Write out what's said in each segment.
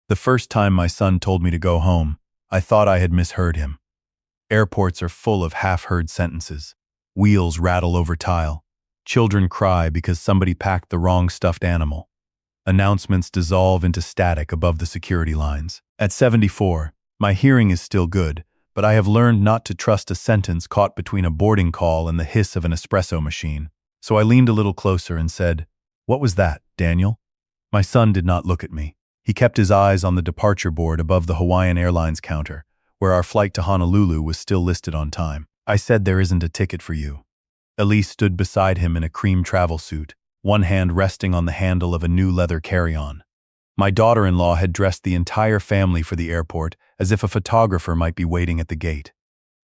The first time my son told me to go home, I thought I had misheard him. Airports are full of half-heard sentences. Wheels rattle over tile. Children cry because somebody packed the wrong stuffed animal. Announcements dissolve into static above the security lines. At 74, my hearing is still good, but I have learned not to trust a sentence caught between a boarding call and the hiss of an espresso machine. So I leaned a little closer and said, "What was that, Daniel?" My son did not look at me. He kept his eyes on the departure board above the Hawaiian Airlines counter, where our flight to Honolulu was still listed on time. I said, "There isn't a ticket for you." Elise stood beside him in a cream travel suit, one hand resting on the handle of a new leather carry-on. My daughter-in-law had dressed the entire family for the airport as if a photographer might be waiting at the gate.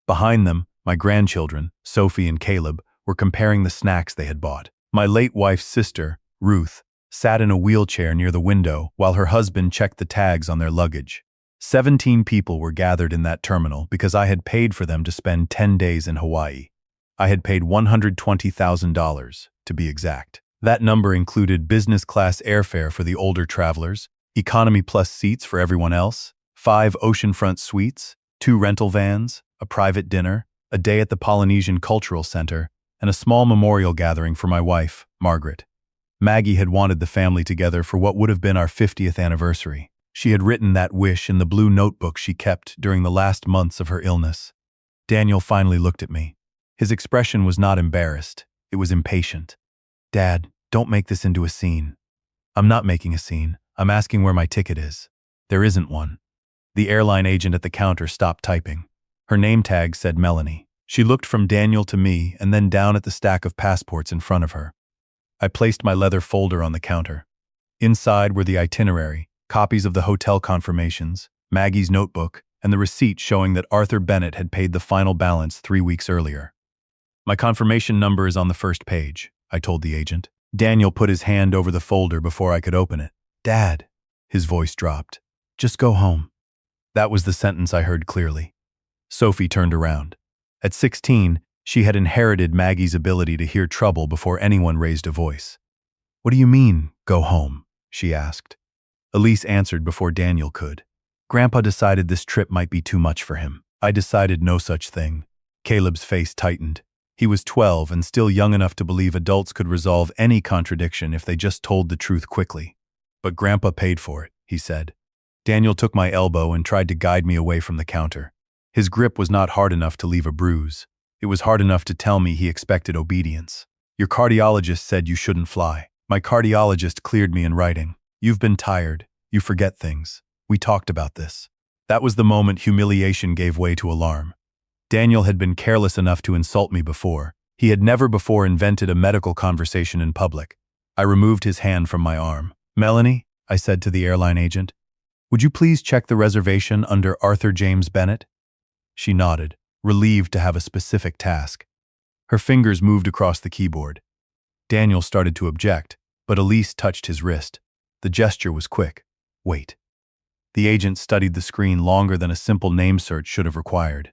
Behind them, my grandchildren, Sophie and Caleb, were comparing the snacks they had bought. My late wife's sister, Ruth, sat in a wheelchair near the window while her husband checked the tags on their luggage. 17 people were gathered in that terminal because I had paid for them to spend 10 days in Hawaii. I had paid $120,000, to be exact. That number included business-class airfare for the older travelers, economy plus seats for everyone else, 5 oceanfront suites, 2 rental vans, a private dinner, a day at the Polynesian Cultural Center, and a small memorial gathering for my wife, Margaret. Maggie had wanted the family together for what would have been our 50th anniversary. She had written that wish in the blue notebook she kept during the last months of her illness. Daniel finally looked at me. His expression was not embarrassed, it was impatient. "Dad, don't make this into a scene." "I'm not making a scene. I'm asking where my ticket is." "There isn't one." The airline agent at the counter stopped typing. Her name tag said Melanie. She looked from Daniel to me and then down at the stack of passports in front of her. I placed my leather folder on the counter. Inside were the itinerary, copies of the hotel confirmations, Maggie's notebook, and the receipt showing that Arthur Bennett had paid the final balance 3 weeks earlier. "My confirmation number is on the first page," I told the agent. Daniel put his hand over the folder before I could open it. "Dad," his voice dropped, "just go home." That was the sentence I heard clearly. Sophie turned around. At 16, she had inherited Maggie's ability to hear trouble before anyone raised a voice. "What do you mean, go home?" she asked. Elise answered before Daniel could. "Grandpa decided this trip might be too much for him." "I decided no such thing." Caleb's face tightened. He was 12 and still young enough to believe adults could resolve any contradiction if they just told the truth quickly. "But Grandpa paid for it," he said. Daniel took my elbow and tried to guide me away from the counter. His grip was not hard enough to leave a bruise. It was hard enough to tell me he expected obedience. "Your cardiologist said you shouldn't fly." My cardiologist cleared me in writing. "You've been tired. You forget things. We talked about this." That was the moment humiliation gave way to alarm. Daniel had been careless enough to insult me before. He had never before invented a medical conversation in public. I removed his hand from my arm. "Melanie," I said to the airline agent, "would you please check the reservation under Arthur James Bennett?" She nodded, relieved to have a specific task. Her fingers moved across the keyboard. Daniel started to object, but Elise touched his wrist. The gesture was quick. "Wait." The agent studied the screen longer than a simple name search should have required.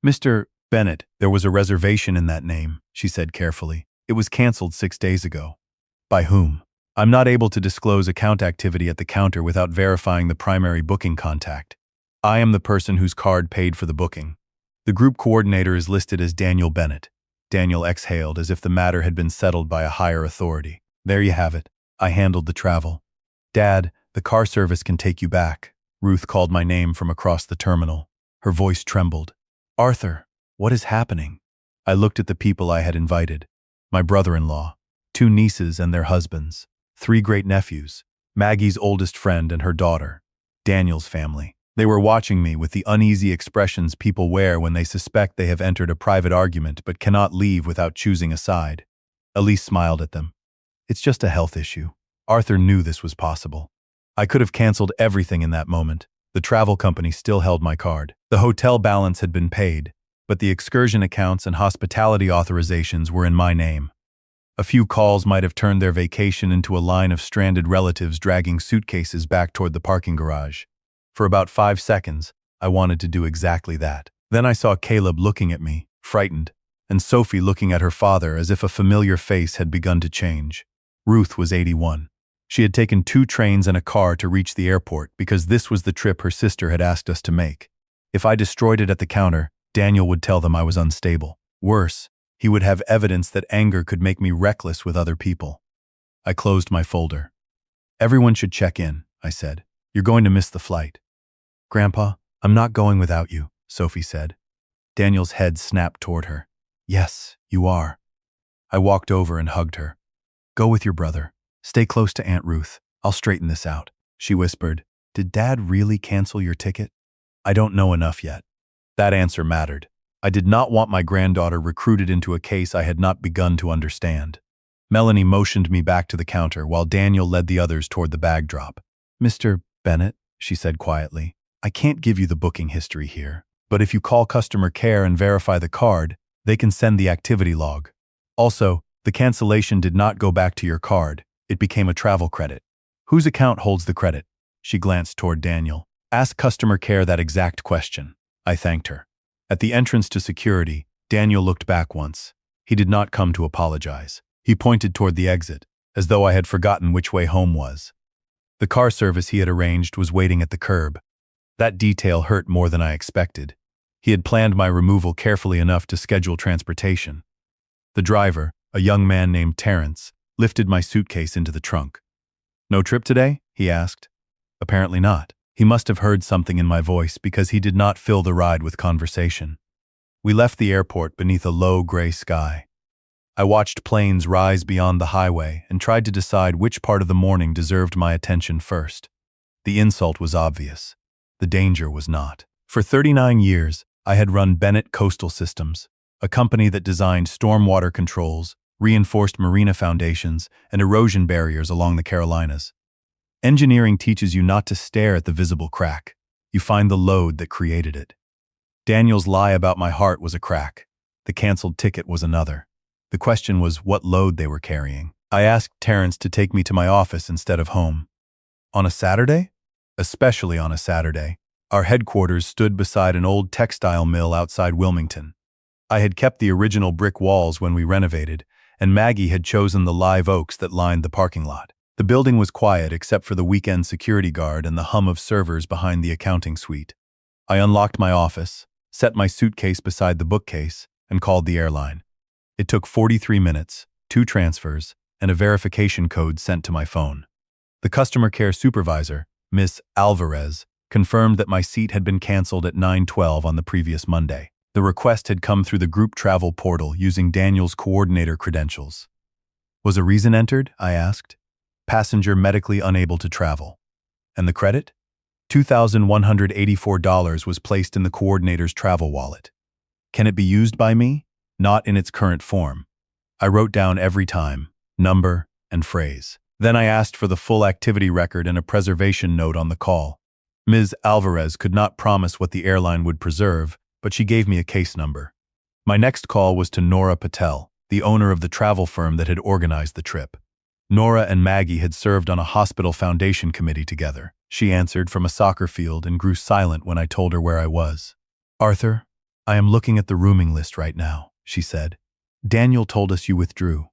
"Mr. Bennett, there was a reservation in that name," she said carefully. "It was canceled 6 days ago." "By whom?" "I'm not able to disclose account activity at the counter without verifying the primary booking contact. I am the person whose card paid for the booking. The group coordinator is listed as Daniel Bennett." Daniel exhaled as if the matter had been settled by a higher authority. "There you have it. I handled the travel." "Dad, the car service can take you back." Ruth called my name from across the terminal. Her voice trembled. "Arthur, what is happening?" I looked at the people I had invited. My brother-in-law, 2 nieces and their husbands, 3 great-nephews, Maggie's oldest friend and her daughter, Daniel's family. They were watching me with the uneasy expressions people wear when they suspect they have entered a private argument but cannot leave without choosing a side. Elise smiled at them. "It's just a health issue." Arthur knew this was possible. I could have canceled everything in that moment. The travel company still held my card. The hotel balance had been paid, but the excursion accounts and hospitality authorizations were in my name. A few calls might have turned their vacation into a line of stranded relatives dragging suitcases back toward the parking garage. For about 5 seconds, I wanted to do exactly that. Then I saw Caleb looking at me, frightened, and Sophie looking at her father as if a familiar face had begun to change. Ruth was 81. She had taken 2 trains and a car to reach the airport because this was the trip her sister had asked us to make. If I destroyed it at the counter, Daniel would tell them I was unstable. Worse, he would have evidence that anger could make me reckless with other people. I closed my folder. "Everyone should check in," I said. "You're going to miss the flight." "Grandpa, I'm not going without you," Sophie said. Daniel's head snapped toward her. "Yes, you are." I walked over and hugged her. "Go with your brother. Stay close to Aunt Ruth. I'll straighten this out," she whispered. "Did Dad really cancel your ticket?" "I don't know enough yet." That answer mattered. I did not want my granddaughter recruited into a case I had not begun to understand. Melanie motioned me back to the counter while Daniel led the others toward the bag drop. "Mr. Bennett," she said quietly, "I can't give you the booking history here, but if you call customer care and verify the card, they can send the activity log. Also, the cancellation did not go back to your card. It became a travel credit." "Whose account holds the credit?" She glanced toward Daniel. "Ask customer care that exact question." I thanked her. At the entrance to security, Daniel looked back once. He did not come to apologize. He pointed toward the exit, as though I had forgotten which way home was. The car service he had arranged was waiting at the curb. That detail hurt more than I expected. He had planned my removal carefully enough to schedule transportation. The driver, a young man named Terrence, lifted my suitcase into the trunk. "No trip today?" he asked. Apparently not. He must have heard something in my voice because he did not fill the ride with conversation. We left the airport beneath a low gray sky. I watched planes rise beyond the highway and tried to decide which part of the morning deserved my attention first. The insult was obvious. The danger was not. For 39 years, I had run Bennett Coastal Systems, a company that designed stormwater controls, reinforced marina foundations, and erosion barriers along the Carolinas. Engineering teaches you not to stare at the visible crack. You find the load that created it. Daniel's lie about my heart was a crack. The canceled ticket was another. The question was what load they were carrying. I asked Terrence to take me to my office instead of home. On a Saturday? Especially on a Saturday. Our headquarters stood beside an old textile mill outside Wilmington. I had kept the original brick walls when we renovated, and Maggie had chosen the live oaks that lined the parking lot. The building was quiet except for the weekend security guard and the hum of servers behind the accounting suite. I unlocked my office, set my suitcase beside the bookcase, and called the airline. It took 43 minutes, 2 transfers, and a verification code sent to my phone. The customer care supervisor, Miss Alvarez, confirmed that my seat had been canceled at 9:12 on the previous Monday. The request had come through the group travel portal using Daniel's coordinator credentials. "Was a reason entered?" I asked. "Passenger medically unable to travel." "And the credit?" $2,184 was placed in the coordinator's travel wallet. "Can it be used by me?" "Not in its current form." I wrote down every time, number, and phrase. Then I asked for the full activity record and a preservation note on the call. Ms. Alvarez could not promise what the airline would preserve, but she gave me a case number. My next call was to Nora Patel, the owner of the travel firm that had organized the trip. Nora and Maggie had served on a hospital foundation committee together. She answered from a soccer field and grew silent when I told her where I was. "Arthur, I am looking at the rooming list right now," she said. "Daniel told us you withdrew."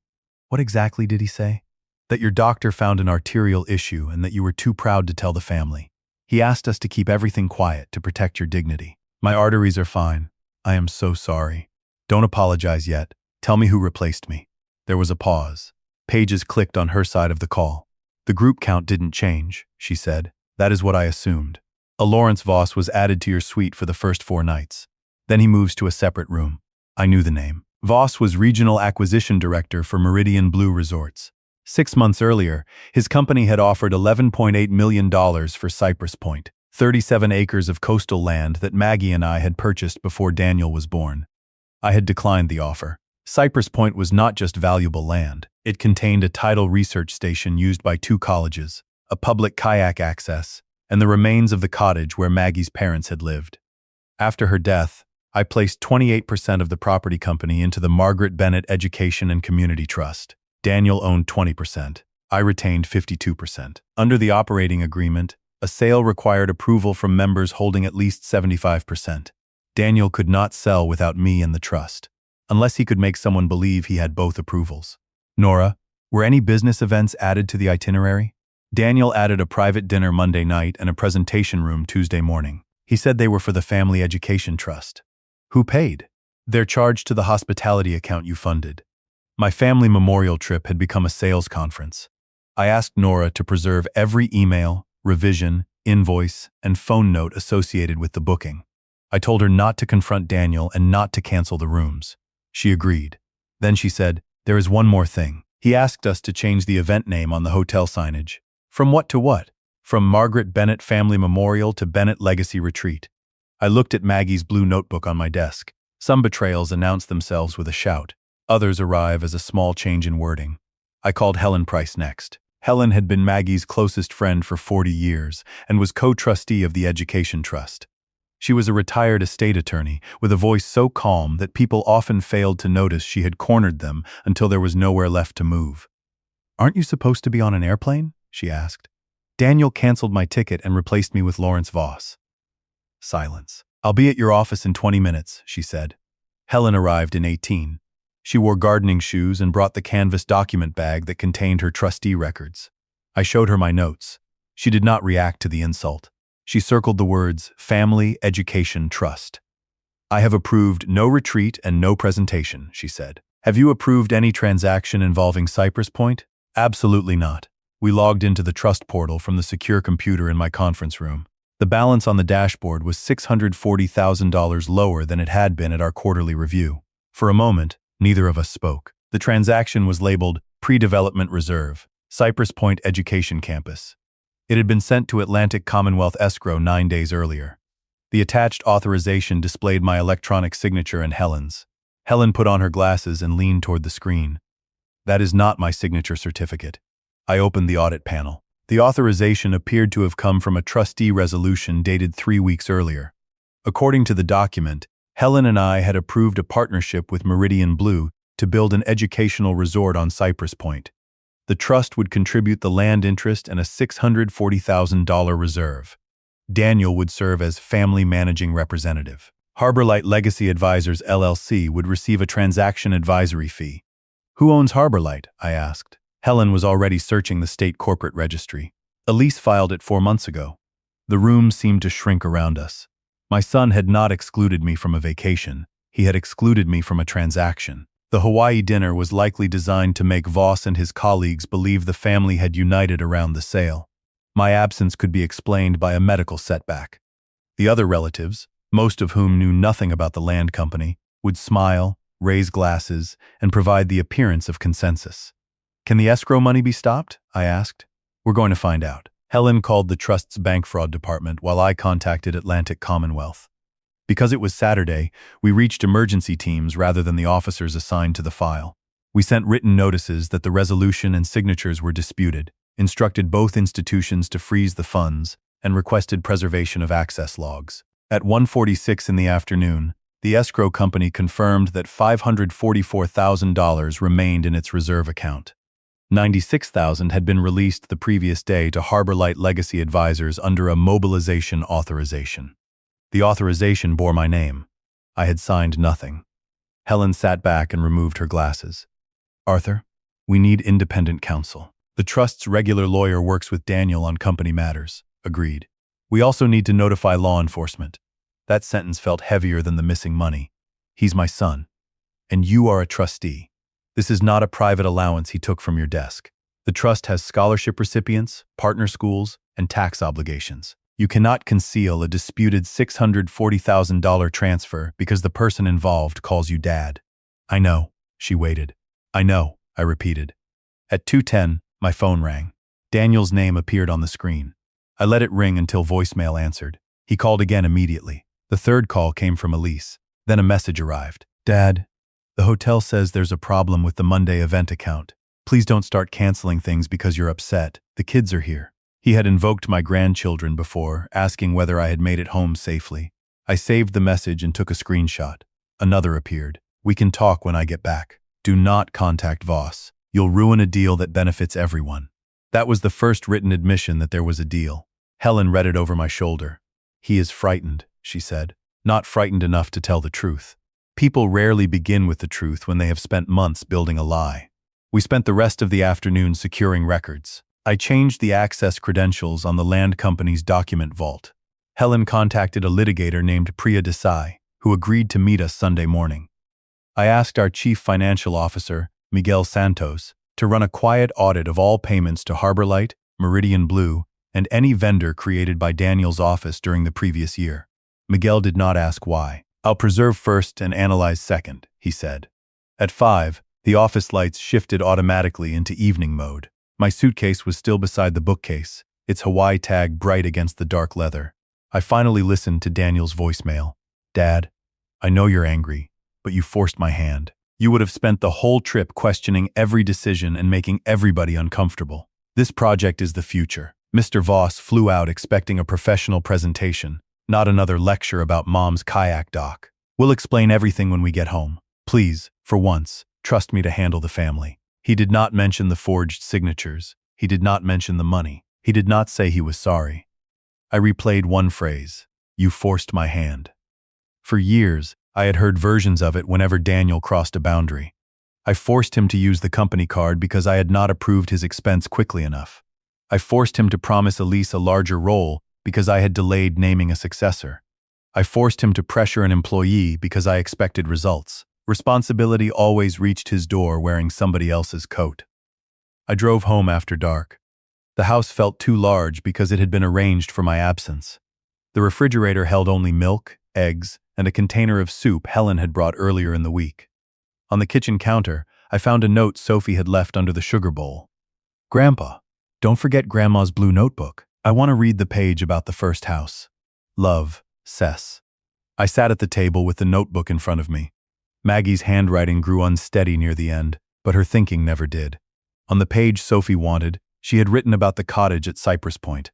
"What exactly did he say?" "That your doctor found an arterial issue and that you were too proud to tell the family. He asked us to keep everything quiet to protect your dignity." "My arteries are fine. I am so sorry." "Don't apologize yet. Tell me who replaced me." There was a pause. Pages clicked on her side of the call. "The group count didn't change," she said. "That is what I assumed. A Lawrence Voss was added to your suite for the first 4 nights. Then he moves to a separate room." I knew the name. Voss was Regional Acquisition Director for Meridian Blue Resorts. 6 months earlier, his company had offered $11.8 million for Cypress Point, 37 acres of coastal land that Maggie and I had purchased before Daniel was born. I had declined the offer. Cypress Point was not just valuable land. It contained a tidal research station used by 2 colleges, a public kayak access, and the remains of the cottage where Maggie's parents had lived. After her death, I placed 28% of the property company into the Margaret Bennett Education and Community Trust. Daniel owned 20%. I retained 52%. Under the operating agreement, a sale required approval from members holding at least 75%. Daniel could not sell without me and the trust, unless he could make someone believe he had both approvals. "Nora, were any business events added to the itinerary?" Daniel added a private dinner Monday night and a presentation room Tuesday morning. He said they were for the Family Education Trust. Who paid? They're charged to the hospitality account you funded. My family memorial trip had become a sales conference. I asked Nora to preserve every email, revision, invoice, and phone note associated with the booking. I told her not to confront Daniel and not to cancel the rooms. She agreed. Then she said, "There is one more thing." He asked us to change the event name on the hotel signage. From what to what? From Margaret Bennett Family Memorial to Bennett Legacy Retreat. I looked at Maggie's blue notebook on my desk. Some betrayals announce themselves with a shout. Others arrive as a small change in wording. I called Helen Price next. Helen had been Maggie's closest friend for 40 years and was co-trustee of the Education Trust. She was a retired estate attorney with a voice so calm that people often failed to notice she had cornered them until there was nowhere left to move. "Aren't you supposed to be on an airplane?" she asked. "Daniel canceled my ticket and replaced me with Lawrence Voss." Silence. "I'll be at your office in 20 minutes, she said. Helen arrived in 18. She wore gardening shoes and brought the canvas document bag that contained her trustee records. I showed her my notes. She did not react to the insult. She circled the words, Family Education Trust. "I have approved no retreat and no presentation," she said. "Have you approved any transaction involving Cypress Point?" "Absolutely not." We logged into the trust portal from the secure computer in my conference room. The balance on the dashboard was $640,000 lower than it had been at our quarterly review. For a moment, neither of us spoke. The transaction was labeled Pre-Development Reserve, Cypress Point Education Campus. It had been sent to Atlantic Commonwealth Escrow 9 days earlier. The attached authorization displayed my electronic signature and Helen's. Helen put on her glasses and leaned toward the screen. "That is not my signature certificate." I opened the audit panel. The authorization appeared to have come from a trustee resolution dated 3 weeks earlier. According to the document, Helen and I had approved a partnership with Meridian Blue to build an educational resort on Cypress Point. The trust would contribute the land interest and a $640,000 reserve. Daniel would serve as family managing representative. Harborlight Legacy Advisors LLC would receive a transaction advisory fee. "Who owns Harborlight?" I asked. Helen was already searching the state corporate registry. Elise filed it 4 months ago. The room seemed to shrink around us. My son had not excluded me from a vacation. He had excluded me from a transaction. The Hawaii dinner was likely designed to make Voss and his colleagues believe the family had united around the sale. My absence could be explained by a medical setback. The other relatives, most of whom knew nothing about the land company, would smile, raise glasses, and provide the appearance of consensus. "Can the escrow money be stopped?" I asked. "We're going to find out." Helen called the trust's bank fraud department while I contacted Atlantic Commonwealth. Because it was Saturday, we reached emergency teams rather than the officers assigned to the file. We sent written notices that the resolution and signatures were disputed, instructed both institutions to freeze the funds, and requested preservation of access logs. At 1:46 in the afternoon, the escrow company confirmed that $544,000 remained in its reserve account. $96,000 had been released the previous day to Harborlight Legacy Advisors under a mobilization authorization. The authorization bore my name. I had signed nothing. Helen sat back and removed her glasses. "Arthur, we need independent counsel. The trust's regular lawyer works with Daniel on company matters." Agreed. "We also need to notify law enforcement." That sentence felt heavier than the missing money. "He's my son. And you are a trustee. This is not a private allowance he took from your desk. The trust has scholarship recipients, partner schools, and tax obligations. You cannot conceal a disputed $640,000 transfer because the person involved calls you dad." "I know." She waited. "I know," I repeated. At 2:10, my phone rang. Daniel's name appeared on the screen. I let it ring until voicemail answered. He called again immediately. The third call came from Elise. Then a message arrived. "Dad, the hotel says there's a problem with the Monday event account. Please don't start canceling things because you're upset. The kids are here." He had invoked my grandchildren before, asking whether I had made it home safely. I saved the message and took a screenshot. Another appeared. "We can talk when I get back. Do not contact Voss. You'll ruin a deal that benefits everyone." That was the first written admission that there was a deal. Helen read it over my shoulder. "He is frightened," she said. "Not frightened enough to tell the truth." People rarely begin with the truth when they have spent months building a lie. We spent the rest of the afternoon securing records. I changed the access credentials on the land company's document vault. Helen contacted a litigator named Priya Desai, who agreed to meet us Sunday morning. I asked our chief financial officer, Miguel Santos, to run a quiet audit of all payments to Harborlight, Meridian Blue, and any vendor created by Daniel's office during the previous year. Miguel did not ask why. "I'll preserve first and analyze second," he said. At 5, the office lights shifted automatically into evening mode. My suitcase was still beside the bookcase, its Hawaii tag bright against the dark leather. I finally listened to Daniel's voicemail. "Dad, I know you're angry, but you forced my hand. You would have spent the whole trip questioning every decision and making everybody uncomfortable. This project is the future." Mr. Voss flew out expecting a professional presentation, not another lecture about Mom's kayak dock. "We'll explain everything when we get home. Please, for once, trust me to handle the family." He did not mention the forged signatures. He did not mention the money. He did not say he was sorry. I replayed one phrase: "You forced my hand." For years, I had heard versions of it whenever Daniel crossed a boundary. I forced him to use the company card because I had not approved his expense quickly enough. I forced him to promise Elise a larger role because I had delayed naming a successor. I forced him to pressure an employee because I expected results. Responsibility always reached his door wearing somebody else's coat. I drove home after dark. The house felt too large because it had been arranged for my absence. The refrigerator held only milk, eggs, and a container of soup Helen had brought earlier in the week. On the kitchen counter, I found a note Sophie had left under the sugar bowl. "Grandpa, don't forget Grandma's blue notebook. I want to read the page about the first house. Love, Cess." I sat at the table with the notebook in front of me. Maggie's handwriting grew unsteady near the end, but her thinking never did. On the page Sophie wanted, she had written about the cottage at Cypress Point.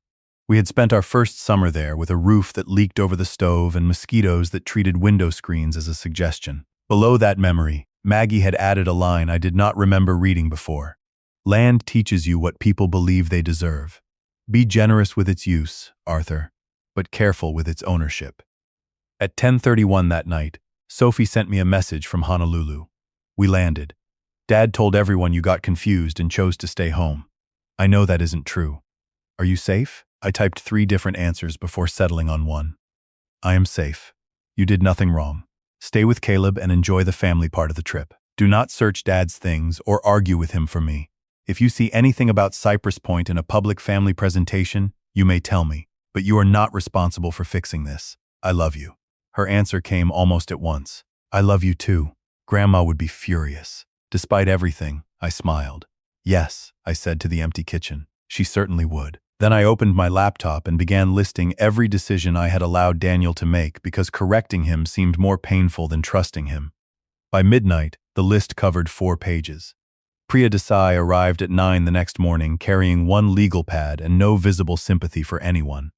We had spent our first summer there with a roof that leaked over the stove and mosquitoes that treated window screens as a suggestion. Below that memory, Maggie had added a line I did not remember reading before. "Land teaches you what people believe they deserve. Be generous with its use, Arthur, but careful with its ownership." At 10:31 that night, Sophie sent me a message from Honolulu. "We landed. Dad told everyone you got confused and chose to stay home. I know that isn't true. Are you safe?" I typed 3 different answers before settling on one. "I am safe. You did nothing wrong. Stay with Caleb and enjoy the family part of the trip. Do not search Dad's things or argue with him for me. If you see anything about Cypress Point in a public family presentation, you may tell me, but you are not responsible for fixing this. I love you." Her answer came almost at once. "I love you too. Grandma would be furious." Despite everything, I smiled. "Yes," I said to the empty kitchen. "She certainly would." Then I opened my laptop and began listing every decision I had allowed Daniel to make because correcting him seemed more painful than trusting him. By midnight, the list covered 4 pages. Priya Desai arrived at 9 the next morning carrying 1 legal pad and no visible sympathy for anyone.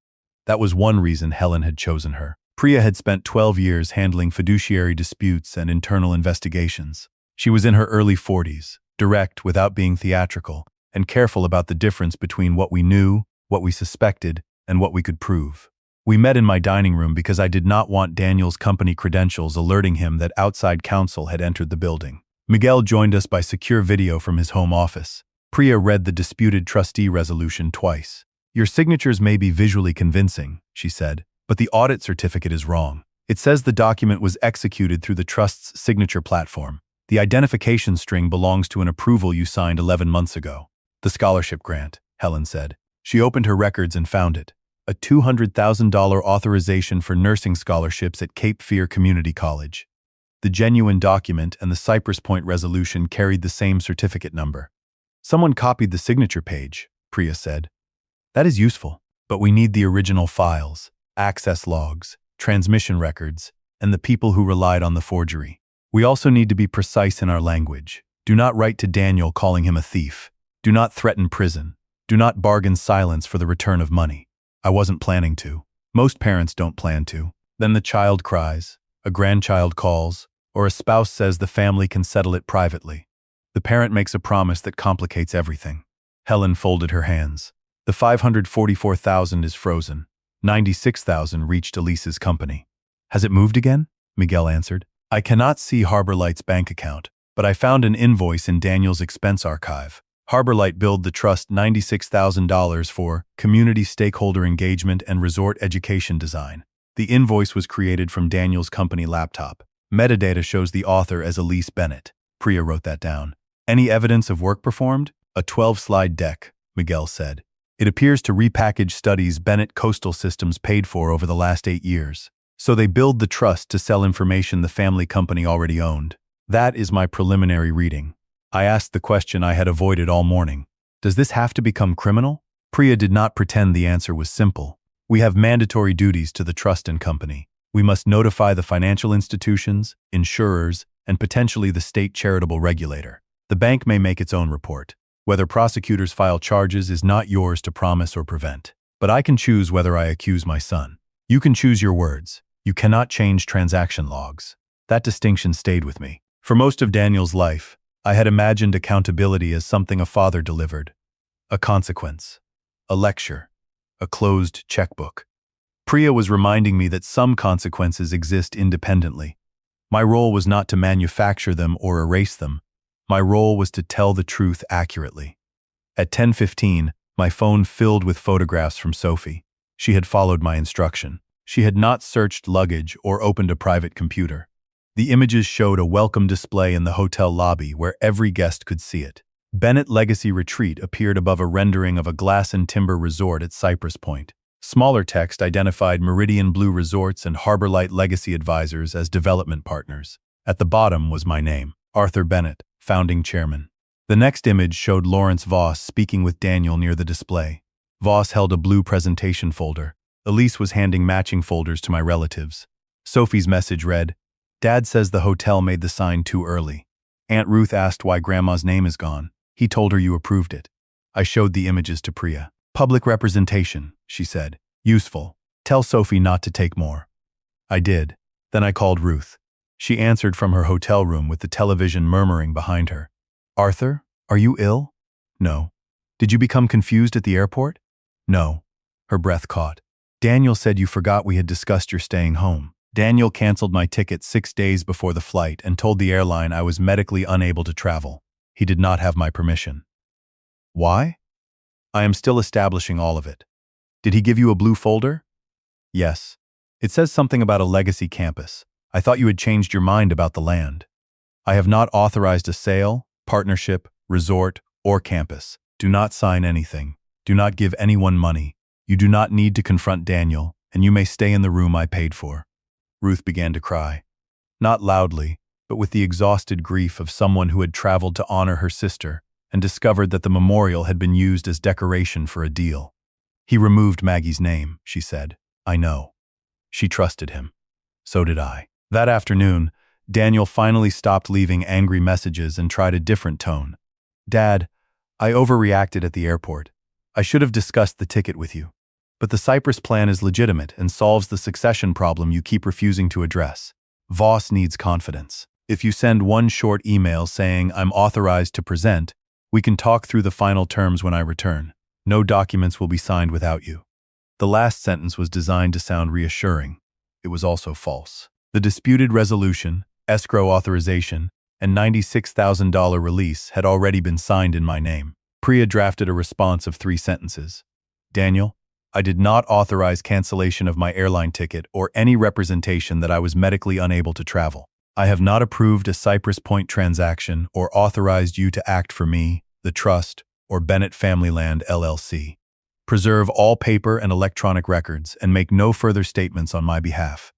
That was one reason Helen had chosen her. Priya had spent 12 years handling fiduciary disputes and internal investigations. She was in her early 40s, direct without being theatrical, and careful about the difference between what we knew, what we suspected, and what we could prove. We met in my dining room because I did not want Daniel's company credentials alerting him that outside counsel had entered the building. Miguel joined us by secure video from his home office. Priya read the disputed trustee resolution twice. "Your signatures may be visually convincing," she said, "but the audit certificate is wrong. It says the document was executed through the trust's signature platform. The identification string belongs to an approval you signed 11 months ago." "The scholarship grant," Helen said. She opened her records and found it. A $200,000 authorization for nursing scholarships at Cape Fear Community College. The genuine document and the Cypress Point resolution carried the same certificate number. "Someone copied the signature page," Priya said. "That is useful, but we need the original files, access logs, transmission records, and the people who relied on the forgery. We also need to be precise in our language. Do not write to Daniel calling him a thief. Do not threaten prison. Do not bargain silence for the return of money." I wasn't planning to. Most parents don't plan to. Then the child cries, a grandchild calls, or a spouse says the family can settle it privately. The parent makes a promise that complicates everything. Helen folded her hands. "The $544,000 is frozen. $96,000 reached Elise's company." "Has it moved again?" Miguel answered. "I cannot see Harborlight's bank account, but I found an invoice in Daniel's expense archive. Harborlight billed the trust $96,000 for community stakeholder engagement and resort education design. The invoice was created from Daniel's company laptop. Metadata shows the author as Elise Bennett. Priya wrote that down. Any evidence of work performed? A 12-slide deck, Miguel said. It appears to repackage studies Bennett Coastal Systems paid for over the last 8 years. So they billed the trust to sell information the family company already owned. That is my preliminary reading. I asked the question I had avoided all morning. Does this have to become criminal? Priya did not pretend the answer was simple. We have mandatory duties to the trust and company. We must notify the financial institutions, insurers, and potentially the state charitable regulator. The bank may make its own report. Whether prosecutors file charges is not yours to promise or prevent. But I can choose whether I accuse my son. You can choose your words. You cannot change transaction logs. That distinction stayed with me. For most of Daniel's life, I had imagined accountability as something a father delivered. A consequence. A lecture. A closed checkbook. Priya was reminding me that some consequences exist independently. My role was not to manufacture them or erase them. My role was to tell the truth accurately. At 10:15, my phone filled with photographs from Sophie. She had followed my instruction. She had not searched luggage or opened a private computer. The images showed a welcome display in the hotel lobby where every guest could see it. Bennett Legacy Retreat appeared above a rendering of a glass and timber resort at Cypress Point. Smaller text identified Meridian Blue Resorts and Harborlight Legacy Advisors as development partners. At the bottom was my name, Arthur Bennett, founding chairman. The next image showed Lawrence Voss speaking with Daniel near the display. Voss held a blue presentation folder. Elise was handing matching folders to my relatives. Sophie's message read, "Dad says the hotel made the sign too early. Aunt Ruth asked why Grandma's name is gone. He told her you approved it." I showed the images to Priya. "Public representation," she said. "Useful. Tell Sophie not to take more." I did. Then I called Ruth. She answered from her hotel room with the television murmuring behind her. "Arthur, are you ill?" "No." "Did you become confused at the airport?" "No." Her breath caught. "Daniel said you forgot we had discussed your staying home. Daniel canceled my ticket 6 days before the flight and told the airline I was medically unable to travel. He did not have my permission." "Why?" "I am still establishing all of it." "Did he give you a blue folder?" "Yes. It says something about a legacy campus. I thought you had changed your mind about the land." "I have not authorized a sale, partnership, resort, or campus. Do not sign anything. Do not give anyone money. You do not need to confront Daniel, and you may stay in the room I paid for." Ruth began to cry. Not loudly, but with the exhausted grief of someone who had traveled to honor her sister and discovered that the memorial had been used as decoration for a deal. "He removed Maggie's name," she said. "I know." She trusted him. So did I. That afternoon, Daniel finally stopped leaving angry messages and tried a different tone. "Dad, I overreacted at the airport. I should have discussed the ticket with you. But the Cyprus plan is legitimate and solves the succession problem you keep refusing to address. Voss needs confidence. If you send one short email saying I'm authorized to present, we can talk through the final terms when I return. No documents will be signed without you." The last sentence was designed to sound reassuring. It was also false. The disputed resolution, escrow authorization, and $96,000 release had already been signed in my name. Priya drafted a response of 3 sentences. "Daniel, I did not authorize cancellation of my airline ticket or any representation that I was medically unable to travel. I have not approved a Cypress Point transaction or authorized you to act for me, the trust, or Bennett Family Land LLC. Preserve all paper and electronic records and make no further statements on my behalf."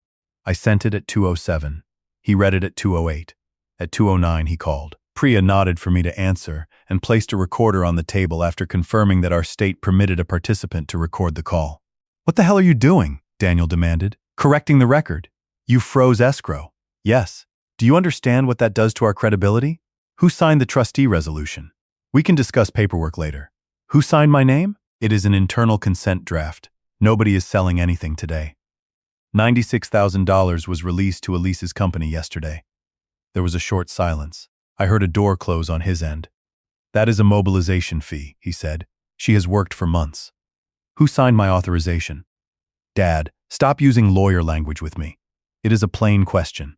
I sent it at 2:07. He read it at 2:08. At 2:09 he called. Priya nodded for me to answer and placed a recorder on the table after confirming that our state permitted a participant to record the call. "What the hell are you doing?" Daniel demanded. "Correcting the record. You froze escrow." "Yes. Do you understand what that does to our credibility? Who signed the trustee resolution? We can discuss paperwork later. Who signed my name? It is an internal consent draft. Nobody is selling anything today." $96,000 was released to Elise's company yesterday. There was a short silence. I heard a door close on his end. "That is a mobilization fee," he said. "She has worked for months." "Who signed my authorization?" "Dad, stop using lawyer language with me. It is a plain question.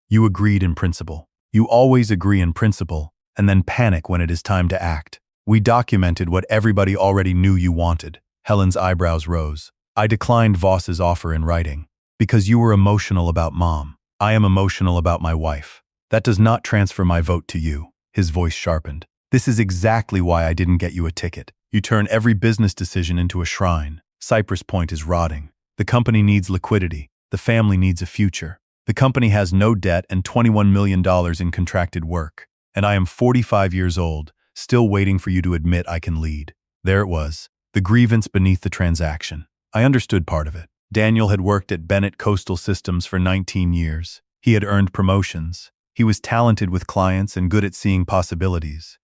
You agreed in principle. You always agree in principle, and then panic when it is time to act. We documented what everybody already knew you wanted. Helen's eyebrows rose. I declined Voss's offer in writing. Because you were emotional about Mom. I am emotional about my wife. That does not transfer my vote to you. His voice sharpened. This is exactly why I didn't get you a ticket. You turn every business decision into a shrine. Cypress Point is rotting. The company needs liquidity. The family needs a future. The company has no debt and $21 million in contracted work. And I am 45 years old, still waiting for you to admit I can lead. There it was, the grievance beneath the transaction. I understood part of it. Daniel had worked at Bennett Coastal Systems for 19 years. He had earned promotions. He was talented with clients and good at seeing possibilities.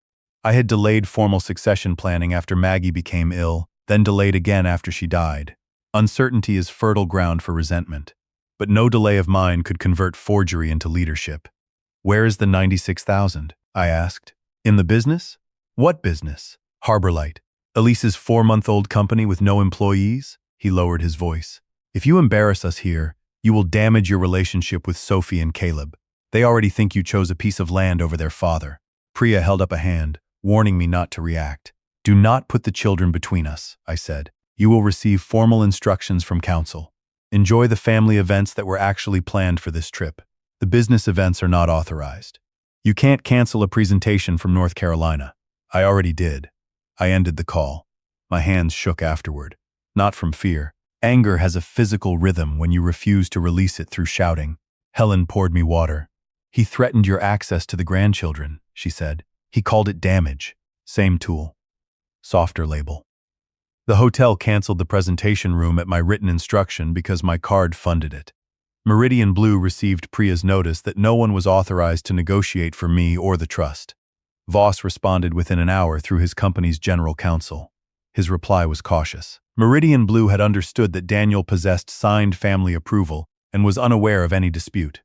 I had delayed formal succession planning after Maggie became ill, then delayed again after she died. Uncertainty is fertile ground for resentment. But no delay of mine could convert forgery into leadership. Where is the 96,000? I asked. In the business? What business? Harborlight. Elise's 4-month-old company with no employees? He lowered his voice. If you embarrass us here, you will damage your relationship with Sophie and Caleb. They already think you chose a piece of land over their father. Priya held up a hand, warning me not to react. Do not put the children between us, I said. You will receive formal instructions from council. Enjoy the family events that were actually planned for this trip. The business events are not authorized. You can't cancel a presentation from North Carolina. I already did. I ended the call. My hands shook afterward. Not from fear. Anger has a physical rhythm when you refuse to release it through shouting. Helen poured me water. He threatened your access to the grandchildren, she said. He called it damage. Same tool. Softer label. The hotel canceled the presentation room at my written instruction because my card funded it. Meridian Blue received Priya's notice that no one was authorized to negotiate for me or the trust. Voss responded within an hour through his company's general counsel. His reply was cautious. Meridian Blue had understood that Daniel possessed signed family approval and was unaware of any dispute.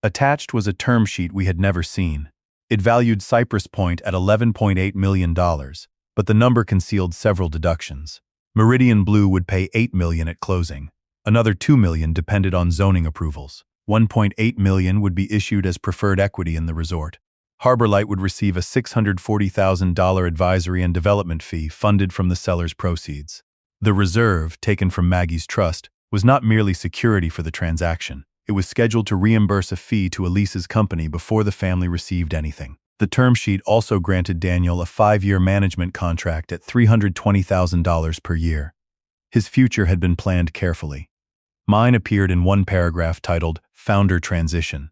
Attached was a term sheet we had never seen. It valued Cypress Point at $11.8 million, but the number concealed several deductions. Meridian Blue would pay $8 million at closing. Another $2 million depended on zoning approvals. $1.8 million would be issued as preferred equity in the resort. Harborlight would receive a $640,000 advisory and development fee funded from the seller's proceeds. The reserve, taken from Maggie's trust, was not merely security for the transaction. It was scheduled to reimburse a fee to Elise's company before the family received anything. The term sheet also granted Daniel a 5-year management contract at $320,000 per year. His future had been planned carefully. Mine appeared in one paragraph titled, Founder Transition.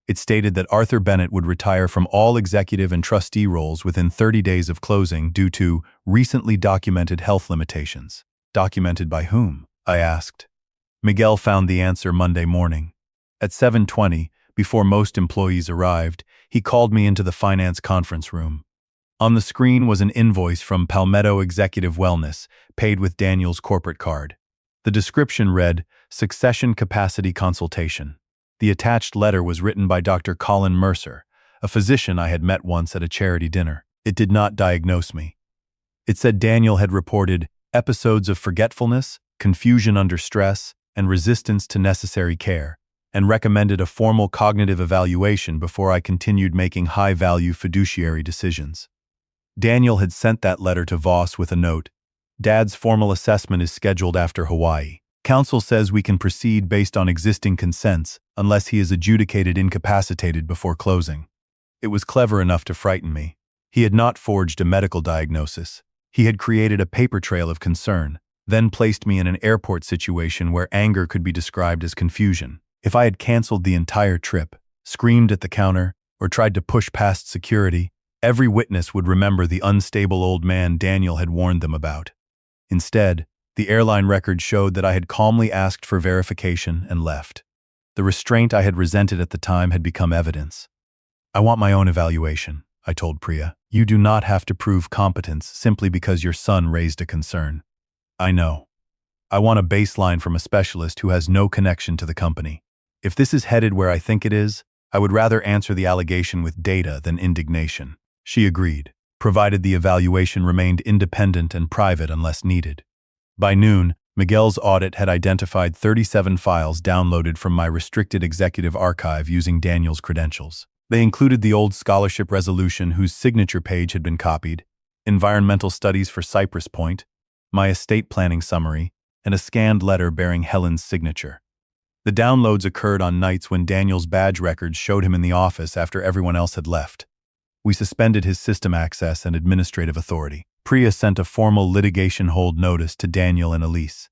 It stated that Arthur Bennett would retire from all executive and trustee roles within 30 days of closing due to recently documented health limitations. Documented by whom? I asked. Miguel found the answer Monday morning. At 7:20, before most employees arrived, he called me into the finance conference room. On the screen was an invoice from Palmetto Executive Wellness, paid with Daniel's corporate card. The description read, Succession Capacity Consultation. The attached letter was written by Dr. Colin Mercer, a physician I had met once at a charity dinner. It did not diagnose me. It said Daniel had reported episodes of forgetfulness, confusion under stress, and resistance to necessary care, and recommended a formal cognitive evaluation before I continued making high-value fiduciary decisions. Daniel had sent that letter to Voss with a note. Dad's formal assessment is scheduled after Hawaii. Council says we can proceed based on existing consents unless he is adjudicated incapacitated before closing. It was clever enough to frighten me. He had not forged a medical diagnosis. He had created a paper trail of concern, then placed me in an airport situation where anger could be described as confusion. If I had canceled the entire trip, screamed at the counter, or tried to push past security, every witness would remember the unstable old man Daniel had warned them about. Instead, the airline record showed that I had calmly asked for verification and left. The restraint I had resented at the time had become evidence. I want my own evaluation, I told Priya. You do not have to prove competence simply because your son raised a concern. I know. I want a baseline from a specialist who has no connection to the company. If this is headed where I think it is, I would rather answer the allegation with data than indignation. She agreed, provided the evaluation remained independent and private unless needed. By noon, Miguel's audit had identified 37 files downloaded from my restricted executive archive using Daniel's credentials. They included the old scholarship resolution whose signature page had been copied, environmental studies for Cypress Point, my estate planning summary, and a scanned letter bearing Helen's signature. The downloads occurred on nights when Daniel's badge records showed him in the office after everyone else had left. We suspended his system access and administrative authority. Priya sent a formal litigation hold notice to Daniel and Elise.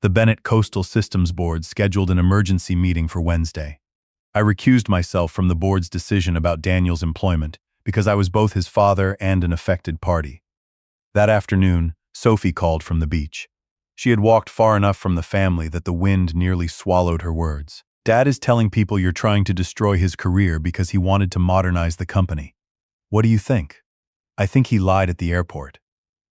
The Bennett Coastal Systems Board scheduled an emergency meeting for Wednesday. I recused myself from the board's decision about Daniel's employment because I was both his father and an affected party. That afternoon, Sophie called from the beach. She had walked far enough from the family that the wind nearly swallowed her words. Dad is telling people you're trying to destroy his career because he wanted to modernize the company. What do you think? I think he lied at the airport.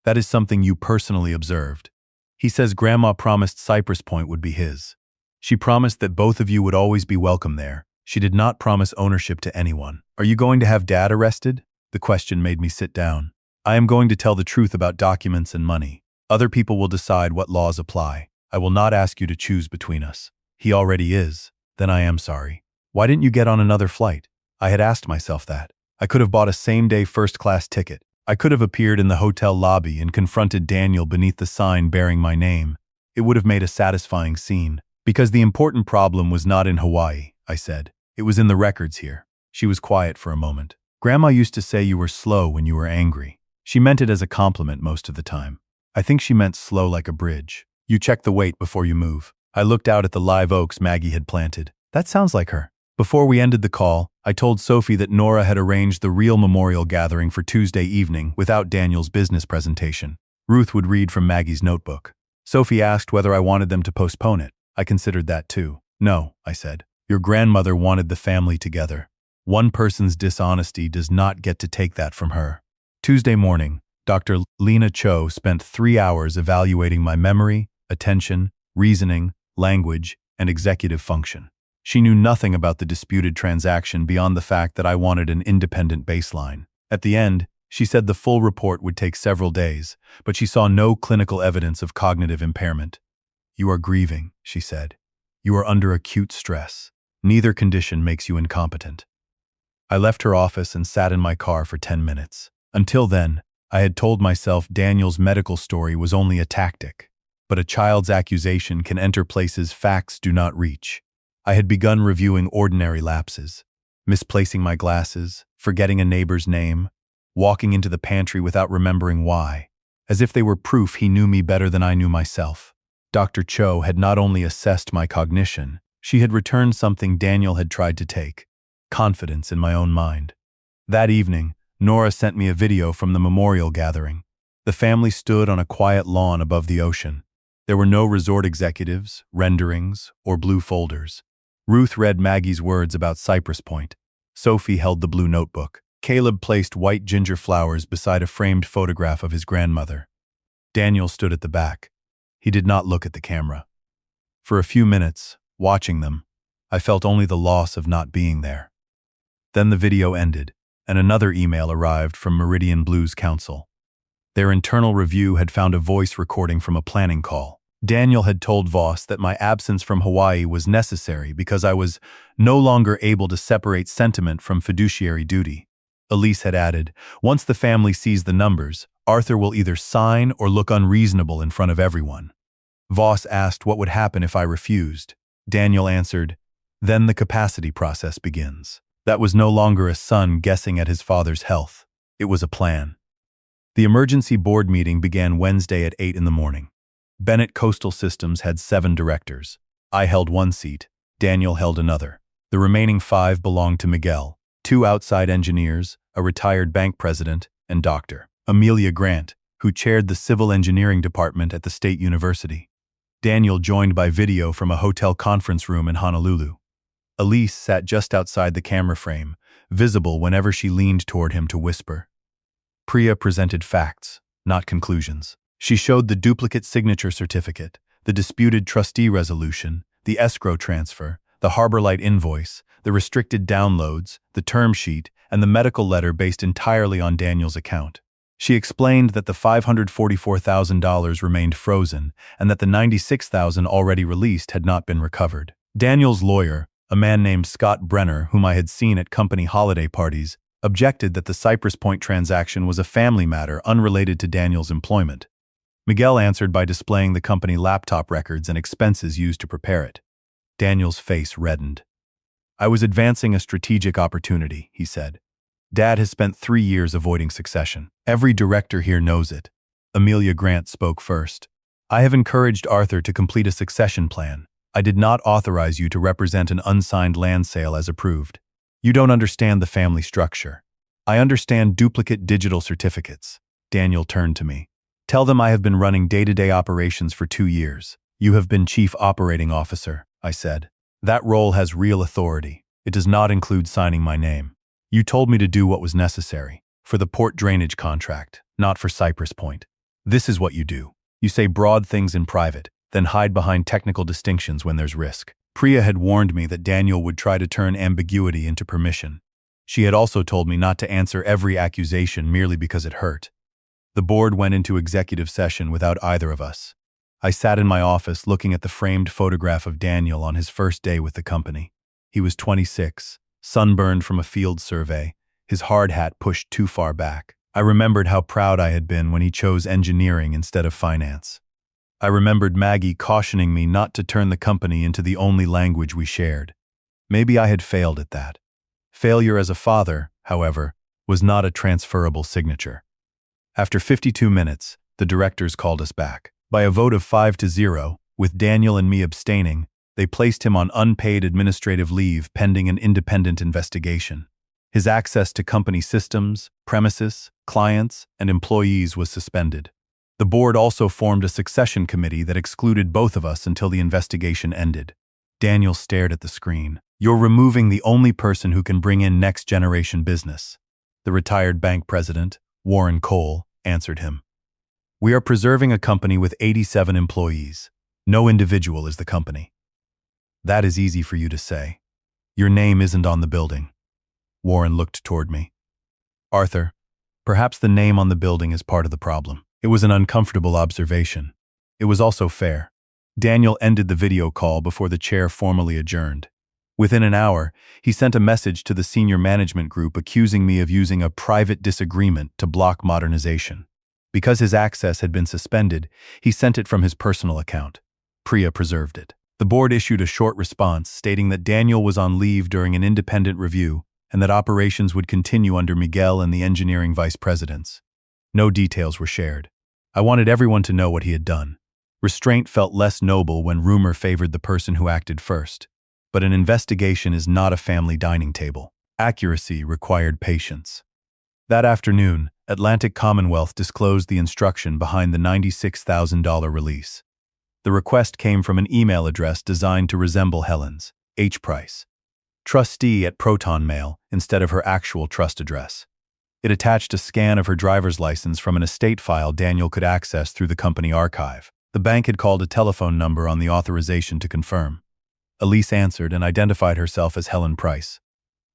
That is something you personally observed. He says Grandma promised Cypress Point would be his. She promised that both of you would always be welcome there. She did not promise ownership to anyone. Are you going to have Dad arrested? The question made me sit down. I am going to tell the truth about documents and money. Other people will decide what laws apply. I will not ask you to choose between us. He already is. Then I am sorry. Why didn't you get on another flight? I had asked myself that. I could have bought a same-day first-class ticket. I could have appeared in the hotel lobby and confronted Daniel beneath the sign bearing my name. It would have made a satisfying scene. Because the important problem was not in Hawaii, I said. It was in the records here. She was quiet for a moment. Grandma used to say you were slow when you were angry. She meant it as a compliment most of the time. I think she meant slow like a bridge. You check the weight before you move. I looked out at the live oaks Maggie had planted. That sounds like her. Before we ended the call, I told Sophie that Nora had arranged the real memorial gathering for Tuesday evening without Daniel's business presentation. Ruth would read from Maggie's notebook. Sophie asked whether I wanted them to postpone it. I considered that too. No, I said. Your grandmother wanted the family together. One person's dishonesty does not get to take that from her. Tuesday morning, Dr. Lena Cho spent 3 hours evaluating my memory, attention, reasoning, language, and executive function. She knew nothing about the disputed transaction beyond the fact that I wanted an independent baseline. At the end, she said the full report would take several days, but she saw no clinical evidence of cognitive impairment. You are grieving, she said. You are under acute stress. Neither condition makes you incompetent. I left her office and sat in my car for 10 minutes. Until then, I had told myself Daniel's medical story was only a tactic, but a child's accusation can enter places facts do not reach. I had begun reviewing ordinary lapses, misplacing my glasses, forgetting a neighbor's name, walking into the pantry without remembering why, as if they were proof he knew me better than I knew myself. Dr. Cho had not only assessed my cognition, she had returned something Daniel had tried to take, confidence in my own mind. That evening, Nora sent me a video from the memorial gathering. The family stood on a quiet lawn above the ocean. There were no resort executives, renderings, or blue folders. Ruth read Maggie's words about Cypress Point. Sophie held the blue notebook. Caleb placed white ginger flowers beside a framed photograph of his grandmother. Daniel stood at the back. He did not look at the camera. For a few minutes, watching them, I felt only the loss of not being there. Then the video ended, and another email arrived from Meridian Blues Council. Their internal review had found a voice recording from a planning call. Daniel had told Voss that my absence from Hawaii was necessary because I was no longer able to separate sentiment from fiduciary duty. Elise had added, once the family sees the numbers, Arthur will either sign or look unreasonable in front of everyone. Voss asked what would happen if I refused. Daniel answered, then the capacity process begins. That was no longer a son guessing at his father's health. It was a plan. The emergency board meeting began Wednesday at 8 in the morning. Bennett Coastal Systems had 7 directors. I held one seat. Daniel held another. The remaining 5 belonged to Miguel, 2 outside engineers, a retired bank president, and Dr. Amelia Grant, who chaired the civil engineering department at the State University. Daniel joined by video from a hotel conference room in Honolulu. Elise sat just outside the camera frame, visible whenever she leaned toward him to whisper. Priya presented facts, not conclusions. She showed the duplicate signature certificate, the disputed trustee resolution, the escrow transfer, the HarborLight invoice, the restricted downloads, the term sheet, and the medical letter based entirely on Daniel's account. She explained that the $544,000 remained frozen and that the $96,000 already released had not been recovered. Daniel's lawyer, a man named Scott Brenner, whom I had seen at company holiday parties, objected that the Cypress Point transaction was a family matter unrelated to Daniel's employment. Miguel answered by displaying the company laptop records and expenses used to prepare it. Daniel's face reddened. "I was advancing a strategic opportunity," he said. "Dad has spent 3 years avoiding succession. Every director here knows it." Amelia Grant spoke first. "I have encouraged Arthur to complete a succession plan. I did not authorize you to represent an unsigned land sale as approved. You don't understand the family structure. I understand duplicate digital certificates." Daniel turned to me. "Tell them I have been running day-to-day operations for 2 years. You have been chief operating officer," I said. "That role has real authority. It does not include signing my name. You told me to do what was necessary, for the port drainage contract, not for Cypress Point. This is what you do. You say broad things in private, then hide behind technical distinctions when there's risk." Priya had warned me that Daniel would try to turn ambiguity into permission. She had also told me not to answer every accusation merely because it hurt. The board went into executive session without either of us. I sat in my office looking at the framed photograph of Daniel on his first day with the company. He was 26, sunburned from a field survey, his hard hat pushed too far back. I remembered how proud I had been when he chose engineering instead of finance. I remembered Maggie cautioning me not to turn the company into the only language we shared. Maybe I had failed at that. Failure as a father, however, was not a transferable signature. After 52 minutes, the directors called us back. By a vote of 5-0, with Daniel and me abstaining, they placed him on unpaid administrative leave pending an independent investigation. His access to company systems, premises, clients, and employees was suspended. The board also formed a succession committee that excluded both of us until the investigation ended. Daniel stared at the screen. "You're removing the only person who can bring in next-generation business." The retired bank president, Warren Cole, answered him. "We are preserving a company with 87 employees. No individual is the company." "That is easy for you to say. Your name isn't on the building." Warren looked toward me. "Arthur, perhaps the name on the building is part of the problem." It was an uncomfortable observation. It was also fair. Daniel ended the video call before the chair formally adjourned. Within an hour, he sent a message to the senior management group accusing me of using a private disagreement to block modernization. Because his access had been suspended, he sent it from his personal account. Priya preserved it. The board issued a short response stating that Daniel was on leave during an independent review and that operations would continue under Miguel and the engineering vice presidents. No details were shared. I wanted everyone to know what he had done. Restraint felt less noble when rumor favored the person who acted first. But an investigation is not a family dining table. Accuracy required patience. That afternoon, Atlantic Commonwealth disclosed the instruction behind the $96,000 release. The request came from an email address designed to resemble Helen's, H. Price, trustee at Proton Mail, instead of her actual trust address. It attached a scan of her driver's license from an estate file Daniel could access through the company archive. The bank had called a telephone number on the authorization to confirm. Elise answered and identified herself as Helen Price.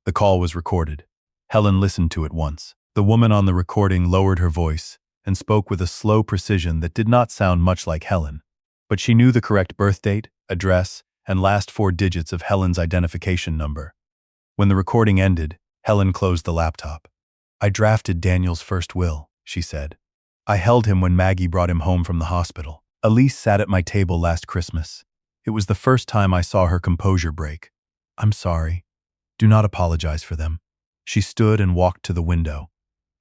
The call was recorded. Helen listened to it once. The woman on the recording lowered her voice and spoke with a slow precision that did not sound much like Helen. But she knew the correct birth date, address, and last 4 digits of Helen's identification number. When the recording ended, Helen closed the laptop. "I drafted Daniel's first will," she said. "I held him when Maggie brought him home from the hospital. Elise sat at my table last Christmas. It was the first time I saw her composure break. I'm sorry. Do not apologize for them." She stood and walked to the window.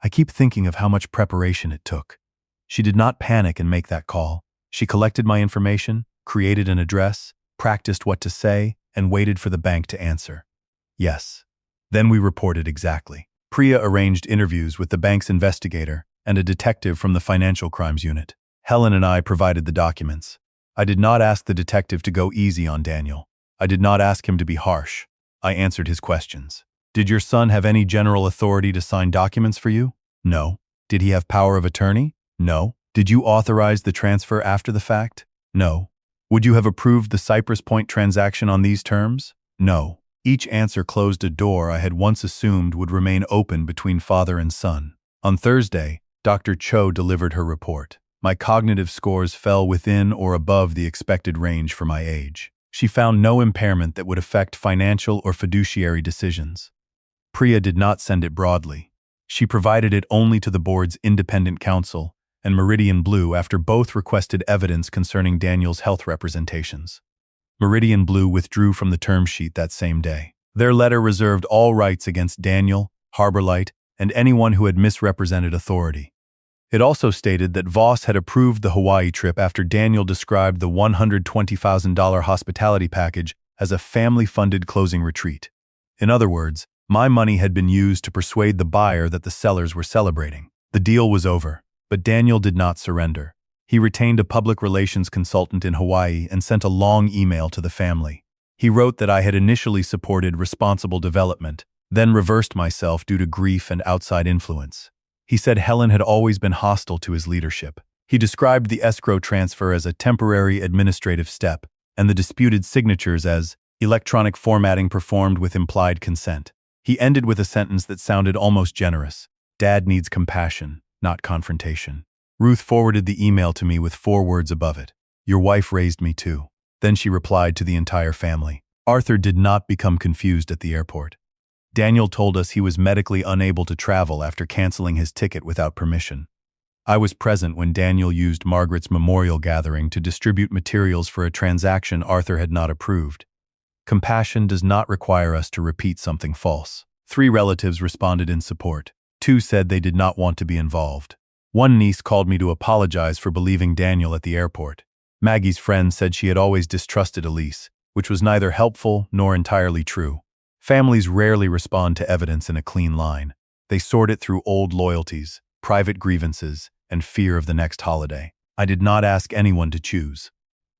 I keep thinking of how much preparation it took. She did not panic and make that call. She collected my information, created an address, practiced what to say, and waited for the bank to answer. Yes. Then we reported exactly. Priya arranged interviews with the bank's investigator and a detective from the financial crimes unit. Helen and I provided the documents. I did not ask the detective to go easy on Daniel. I did not ask him to be harsh. I answered his questions. "Did your son have any general authority to sign documents for you?" "No." "Did he have power of attorney?" "No." "Did you authorize the transfer after the fact?" "No." "Would you have approved the Cypress Point transaction on these terms?" "No." Each answer closed a door I had once assumed would remain open between father and son. On Thursday, Dr. Cho delivered her report. My cognitive scores fell within or above the expected range for my age. She found no impairment that would affect financial or fiduciary decisions. Priya did not send it broadly. She provided it only to the board's independent counsel and Meridian Blue after both requested evidence concerning Daniel's health representations. Meridian Blue withdrew from the term sheet that same day. Their letter reserved all rights against Daniel, Harborlight, and anyone who had misrepresented authority. It also stated that Voss had approved the Hawaii trip after Daniel described the $120,000 hospitality package as a family-funded closing retreat. In other words, my money had been used to persuade the buyer that the sellers were celebrating. The deal was over, but Daniel did not surrender. He retained a public relations consultant in Hawaii and sent a long email to the family. He wrote that I had initially supported responsible development, then reversed myself due to grief and outside influence. He said Helen had always been hostile to his leadership. He described the escrow transfer as a temporary administrative step, and the disputed signatures as electronic formatting performed with implied consent. He ended with a sentence that sounded almost generous. Dad needs compassion, not confrontation. Ruth forwarded the email to me with 4 words above it. Your wife raised me too. Then she replied to the entire family. Arthur did not become confused at the airport. Daniel told us he was medically unable to travel after canceling his ticket without permission. I was present when Daniel used Margaret's memorial gathering to distribute materials for a transaction Arthur had not approved. Compassion does not require us to repeat something false. 3 relatives responded in support. 2 said they did not want to be involved. 1 niece called me to apologize for believing Daniel at the airport. Maggie's friend said she had always distrusted Elise, which was neither helpful nor entirely true. Families rarely respond to evidence in a clean line. They sort it through old loyalties, private grievances, and fear of the next holiday. I did not ask anyone to choose.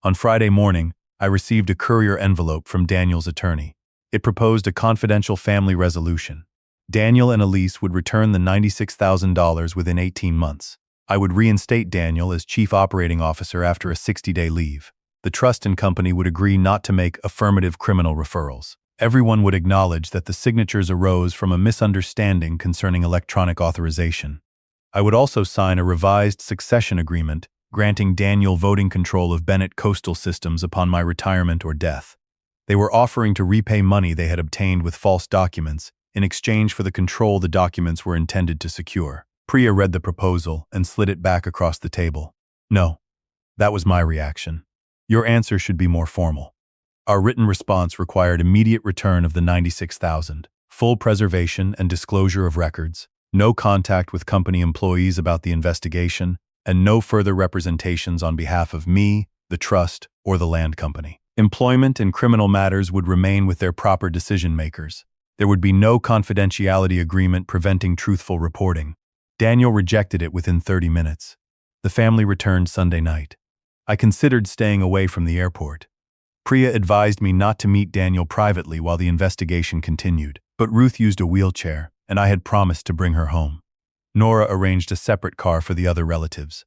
On Friday morning, I received a courier envelope from Daniel's attorney. It proposed a confidential family resolution. Daniel and Elise would return the $96,000 within 18 months. I would reinstate Daniel as chief operating officer after a 60-day leave. The trust and company would agree not to make affirmative criminal referrals. Everyone would acknowledge that the signatures arose from a misunderstanding concerning electronic authorization. I would also sign a revised succession agreement granting Daniel voting control of Bennett Coastal Systems upon my retirement or death. They were offering to repay money they had obtained with false documents in exchange for the control the documents were intended to secure. Priya read the proposal and slid it back across the table. No, that was my reaction. Your answer should be more formal. Our written response required immediate return of the $96,000, full preservation and disclosure of records, no contact with company employees about the investigation, and no further representations on behalf of me, the trust, or the land company. Employment and criminal matters would remain with their proper decision-makers. There would be no confidentiality agreement preventing truthful reporting. Daniel rejected it within 30 minutes. The family returned Sunday night. I considered staying away from the airport. Priya advised me not to meet Daniel privately while the investigation continued, but Ruth used a wheelchair, and I had promised to bring her home. Nora arranged a separate car for the other relatives.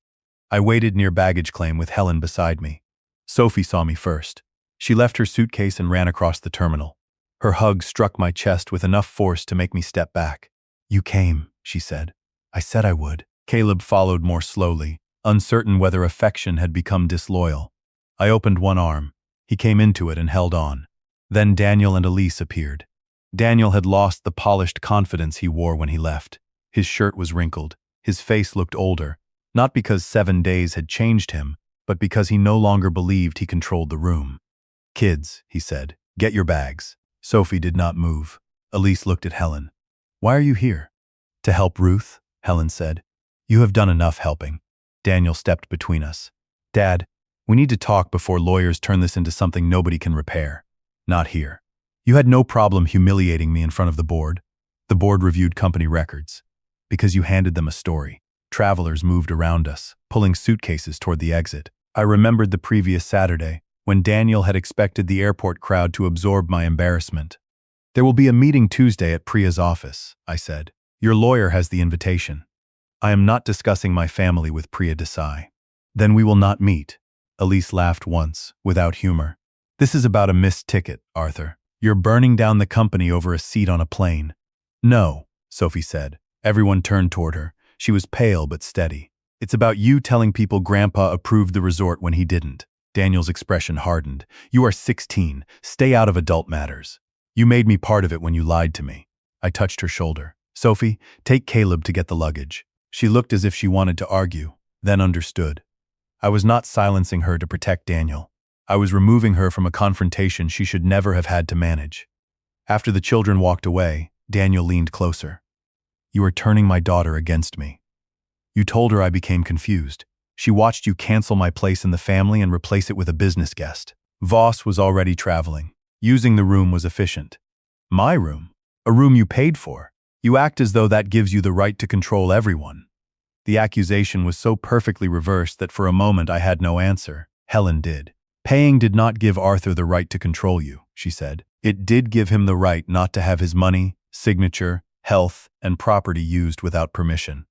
I waited near baggage claim with Helen beside me. Sophie saw me first. She left her suitcase and ran across the terminal. Her hug struck my chest with enough force to make me step back. You came, she said. I said I would. Caleb followed more slowly, uncertain whether affection had become disloyal. I opened one arm. He came into it and held on. Then Daniel and Elise appeared. Daniel had lost the polished confidence he wore when he left. His shirt was wrinkled. His face looked older, not because 7 days had changed him, but because he no longer believed he controlled the room. Kids, he said, get your bags. Sophie did not move. Elise looked at Helen. Why are you here? To help Ruth, Helen said. You have done enough helping. Daniel stepped between us. Dad, we need to talk before lawyers turn this into something nobody can repair. Not here. You had no problem humiliating me in front of the board. The board reviewed company records. Because you handed them a story. Travelers moved around us, pulling suitcases toward the exit. I remembered the previous Saturday, when Daniel had expected the airport crowd to absorb my embarrassment. There will be a meeting Tuesday at Priya's office, I said. Your lawyer has the invitation. I am not discussing my family with Priya Desai. Then we will not meet. Elise laughed once, without humor. This is about a missed ticket, Arthur. You're burning down the company over a seat on a plane. No, Sophie said. Everyone turned toward her. She was pale but steady. It's about you telling people Grandpa approved the resort when he didn't. Daniel's expression hardened. You are 16. Stay out of adult matters. You made me part of it when you lied to me. I touched her shoulder. Sophie, take Caleb to get the luggage. She looked as if she wanted to argue, then understood. I was not silencing her to protect Daniel. I was removing her from a confrontation she should never have had to manage. After the children walked away, Daniel leaned closer. You are turning my daughter against me. You told her I became confused. She watched you cancel my place in the family and replace it with a business guest. Voss was already traveling. Using the room was efficient. My room? A room you paid for? You act as though that gives you the right to control everyone. The accusation was so perfectly reversed that for a moment I had no answer. Helen did. Paying did not give Arthur the right to control you, she said. It did give him the right not to have his money, signature, health, and property used without permission.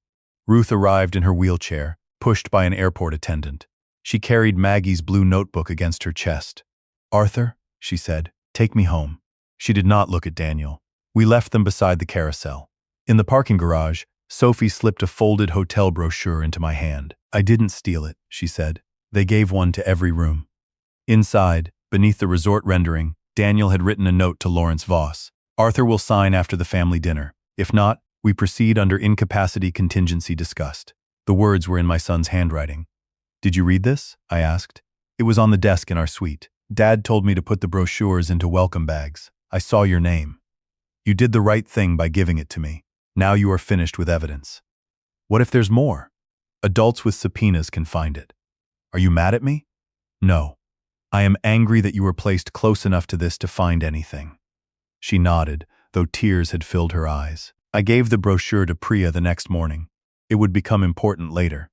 Ruth arrived in her wheelchair, pushed by an airport attendant. She carried Maggie's blue notebook against her chest. Arthur, she said, take me home. She did not look at Daniel. We left them beside the carousel. In the parking garage, Sophie slipped a folded hotel brochure into my hand. I didn't steal it, she said. They gave one to every room. Inside, beneath the resort rendering, Daniel had written a note to Lawrence Voss. Arthur will sign after the family dinner. If not, we proceed under incapacity contingency discussed. The words were in my son's handwriting. Did you read this? I asked. It was on the desk in our suite. Dad told me to put the brochures into welcome bags. I saw your name. You did the right thing by giving it to me. Now you are finished with evidence. What if there's more? Adults with subpoenas can find it. Are you mad at me? No. I am angry that you were placed close enough to this to find anything. She nodded, though tears had filled her eyes. I gave the brochure to Priya the next morning. It would become important later.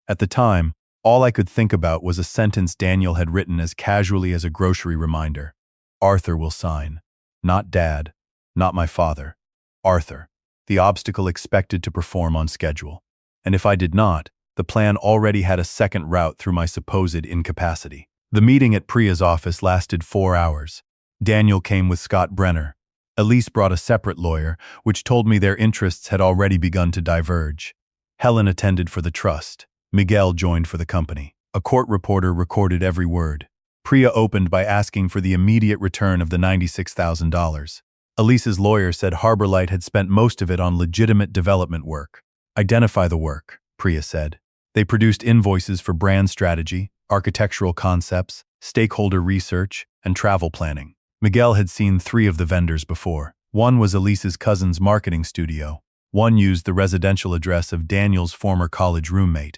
At the time, all I could think about was a sentence Daniel had written as casually as a grocery reminder. Arthur will sign. Not Dad. Not my father. Arthur. The obstacle expected to perform on schedule. And if I did not, the plan already had a second route through my supposed incapacity. The meeting at Priya's office lasted 4 hours. Daniel came with Scott Brenner. Elise brought a separate lawyer, which told me their interests had already begun to diverge. Helen attended for the trust. Miguel joined for the company. A court reporter recorded every word. Priya opened by asking for the immediate return of the $96,000. Elise's lawyer said Harborlight had spent most of it on legitimate development work. Identify the work, Priya said. They produced invoices for brand strategy, architectural concepts, stakeholder research, and travel planning. Miguel had seen 3 of the vendors before. One was Elise's cousin's marketing studio. One used the residential address of Daniel's former college roommate.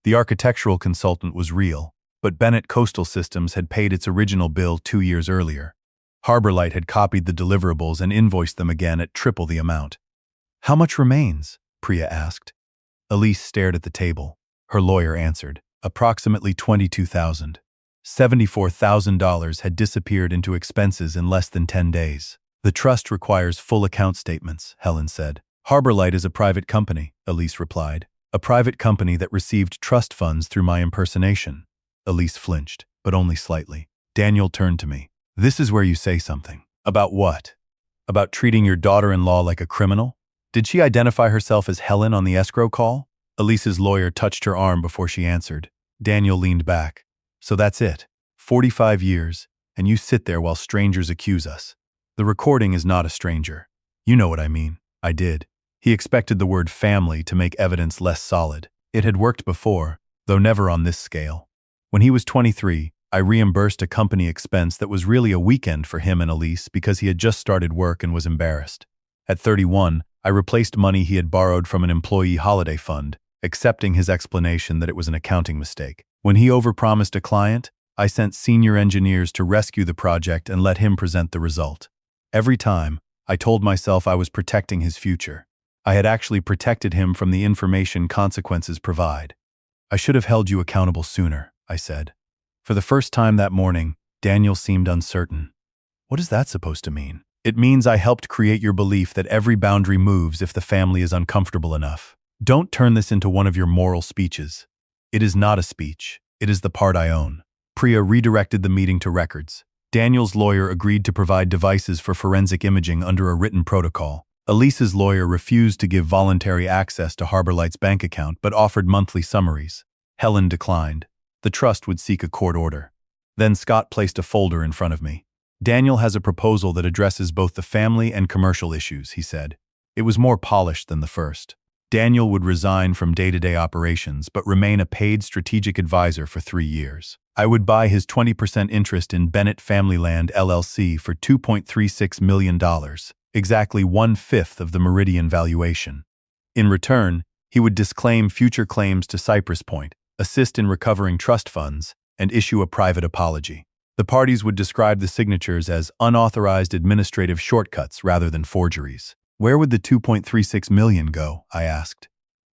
The architectural consultant was real, but Bennett Coastal Systems had paid its original bill 2 years earlier. Harborlight had copied the deliverables and invoiced them again at triple the amount. How much remains? Priya asked. Elise stared at the table. Her lawyer answered. Approximately $22,000. $74,000 had disappeared into expenses in less than 10 days. The trust requires full account statements, Helen said. Harborlight is a private company, Elise replied. A private company that received trust funds through my impersonation. Elise flinched, but only slightly. Daniel turned to me. This is where you say something. About what? About treating your daughter-in-law like a criminal? Did she identify herself as Helen on the escrow call? Elise's lawyer touched her arm before she answered. Daniel leaned back. So that's it. 45 years, and you sit there while strangers accuse us. The recording is not a stranger. You know what I mean. I did. He expected the word family to make evidence less solid. It had worked before, though never on this scale. When he was 23, I reimbursed a company expense that was really a weekend for him and Elise because he had just started work and was embarrassed. At 31, I replaced money he had borrowed from an employee holiday fund, accepting his explanation that it was an accounting mistake. When he overpromised a client, I sent senior engineers to rescue the project and let him present the result. Every time, I told myself I was protecting his future. I had actually protected him from the information consequences provide. I should have held you accountable sooner, I said. For the first time that morning, Daniel seemed uncertain. What is that supposed to mean? It means I helped create your belief that every boundary moves if the family is uncomfortable enough. Don't turn this into one of your moral speeches. It is not a speech. It is the part I own. Priya redirected the meeting to records. Daniel's lawyer agreed to provide devices for forensic imaging under a written protocol. Elise's lawyer refused to give voluntary access to Harborlight's bank account but offered monthly summaries. Helen declined. The trust would seek a court order. Then Scott placed a folder in front of me. Daniel has a proposal that addresses both the family and commercial issues, he said. It was more polished than the first. Daniel would resign from day-to-day operations but remain a paid strategic advisor for 3 years. I would buy his 20% interest in Bennett Family Land LLC for $2.36 million, exactly 1/5 of the Meridian valuation. In return, he would disclaim future claims to Cypress Point, assist in recovering trust funds, and issue a private apology. The parties would describe the signatures as unauthorized administrative shortcuts rather than forgeries. Where would the $2.36 million go? I asked.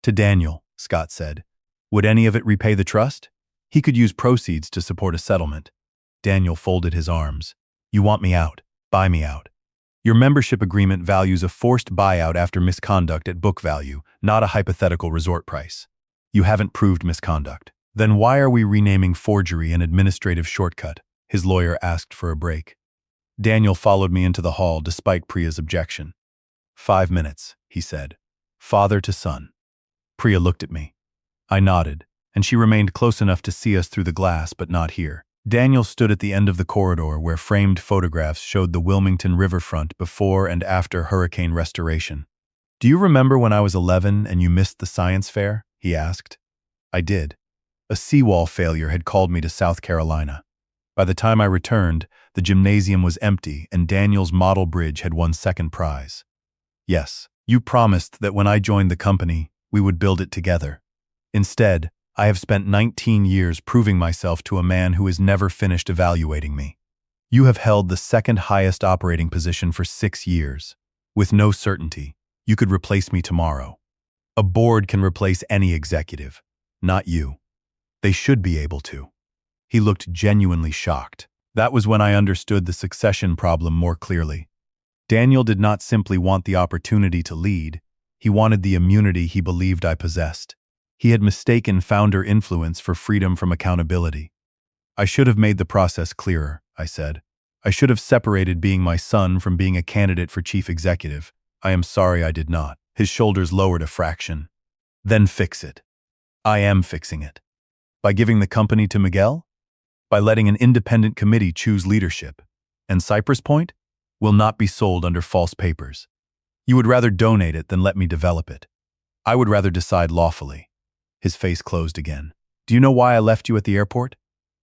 To Daniel, Scott said. Would any of it repay the trust? He could use proceeds to support a settlement. Daniel folded his arms. You want me out. Buy me out. Your membership agreement values a forced buyout after misconduct at book value, not a hypothetical resort price. You haven't proved misconduct. Then why are we renaming forgery an administrative shortcut? His lawyer asked for a break. Daniel followed me into the hall despite Priya's objection. 5 minutes, he said. Father to son. Priya looked at me. I nodded, and she remained close enough to see us through the glass but not hear. Daniel stood at the end of the corridor where framed photographs showed the Wilmington riverfront before and after hurricane restoration. Do you remember when I was 11 and you missed the science fair? He asked. I did. A seawall failure had called me to South Carolina. By the time I returned, the gymnasium was empty and Daniel's model bridge had won second prize. Yes, you promised that when I joined the company, we would build it together. Instead, I have spent 19 years proving myself to a man who has never finished evaluating me. You have held the second highest operating position for 6 years. With no certainty, you could replace me tomorrow. A board can replace any executive, not you. They should be able to. He looked genuinely shocked. That was when I understood the succession problem more clearly. Daniel did not simply want the opportunity to lead, he wanted the immunity he believed I possessed. He had mistaken founder influence for freedom from accountability. I should have made the process clearer, I said. I should have separated being my son from being a candidate for chief executive. I am sorry I did not. His shoulders lowered a fraction. Then fix it. I am fixing it. By giving the company to Miguel? By letting an independent committee choose leadership. And Cypress Point will not be sold under false papers. You would rather donate it than let me develop it. I would rather decide lawfully. His face closed again. Do you know why I left you at the airport?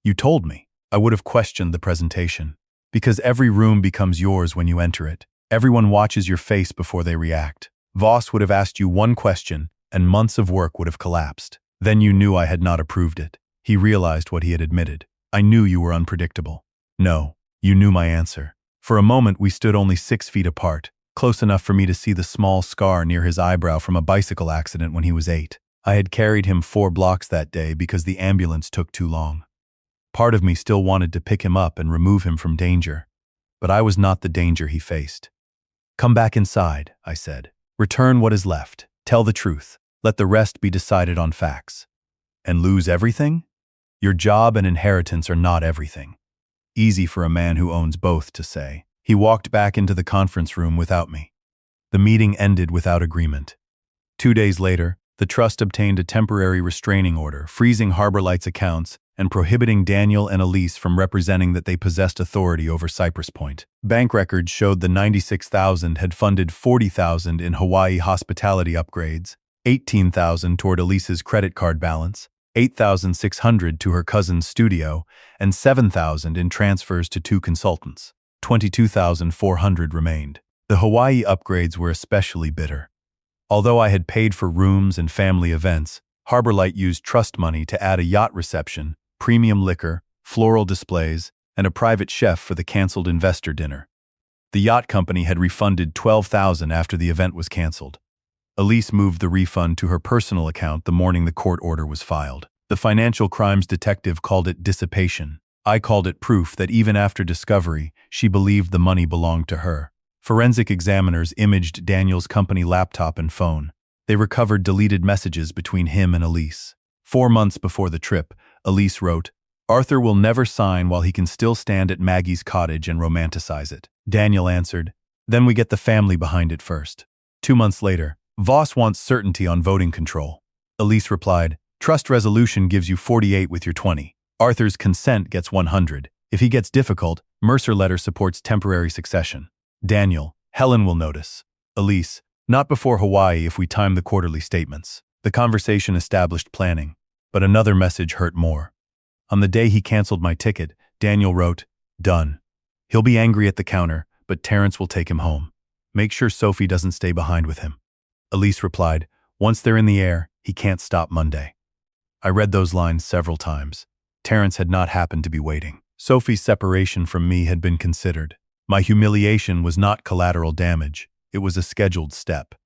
You told me. I would have questioned the presentation. Because every room becomes yours when you enter it. Everyone watches your face before they react. Voss would have asked you one question, and months of work would have collapsed. Then you knew I had not approved it. He realized what he had admitted. I knew you were unpredictable. No, you knew my answer. For a moment we stood only 6 feet apart, close enough for me to see the small scar near his eyebrow from a bicycle accident when he was 8. I had carried him 4 blocks that day because the ambulance took too long. Part of me still wanted to pick him up and remove him from danger, but I was not the danger he faced. Come back inside, I said. Return what is left. Tell the truth. Let the rest be decided on facts. And lose everything? Your job and inheritance are not everything. Easy for a man who owns both to say. He walked back into the conference room without me. The meeting ended without agreement. 2 days later, the trust obtained a temporary restraining order, freezing Harbor Light's accounts and prohibiting Daniel and Elise from representing that they possessed authority over Cypress Point. Bank records showed the $96,000 had funded $40,000 in Hawaii hospitality upgrades, $18,000 toward Elise's credit card balance, $8,600 to her cousin's studio, and $7,000 in transfers to 2 consultants. $22,400 remained. The Hawaii upgrades were especially bitter. Although I had paid for rooms and family events, Harbor Light used trust money to add a yacht reception, premium liquor, floral displays, and a private chef for the canceled investor dinner. The yacht company had refunded $12,000 after the event was canceled. Elise moved the refund to her personal account the morning the court order was filed. The financial crimes detective called it dissipation. I called it proof that even after discovery, she believed the money belonged to her. Forensic examiners imaged Daniel's company laptop and phone. They recovered deleted messages between him and Elise. 4 months before the trip, Elise wrote, "Arthur will never sign while he can still stand at Maggie's cottage and romanticize it." Daniel answered, "Then we get the family behind it first." 2 months later, Voss wants certainty on voting control. Elise replied, "Trust resolution gives you 48 with your 20. Arthur's consent gets 100. If he gets difficult, Mercer letter supports temporary succession. Daniel, Helen will notice. Elise, not before Hawaii if we time the quarterly statements. The conversation established planning, but another message hurt more. On the day he canceled my ticket, Daniel wrote, "Done. He'll be angry at the counter, but Terrence will take him home. Make sure Sophie doesn't stay behind with him." Elise replied, "Once they're in the air, he can't stop Monday." I read those lines several times. Terrence had not happened to be waiting. Sophie's separation from me had been considered. My humiliation was not collateral damage. It was a scheduled step.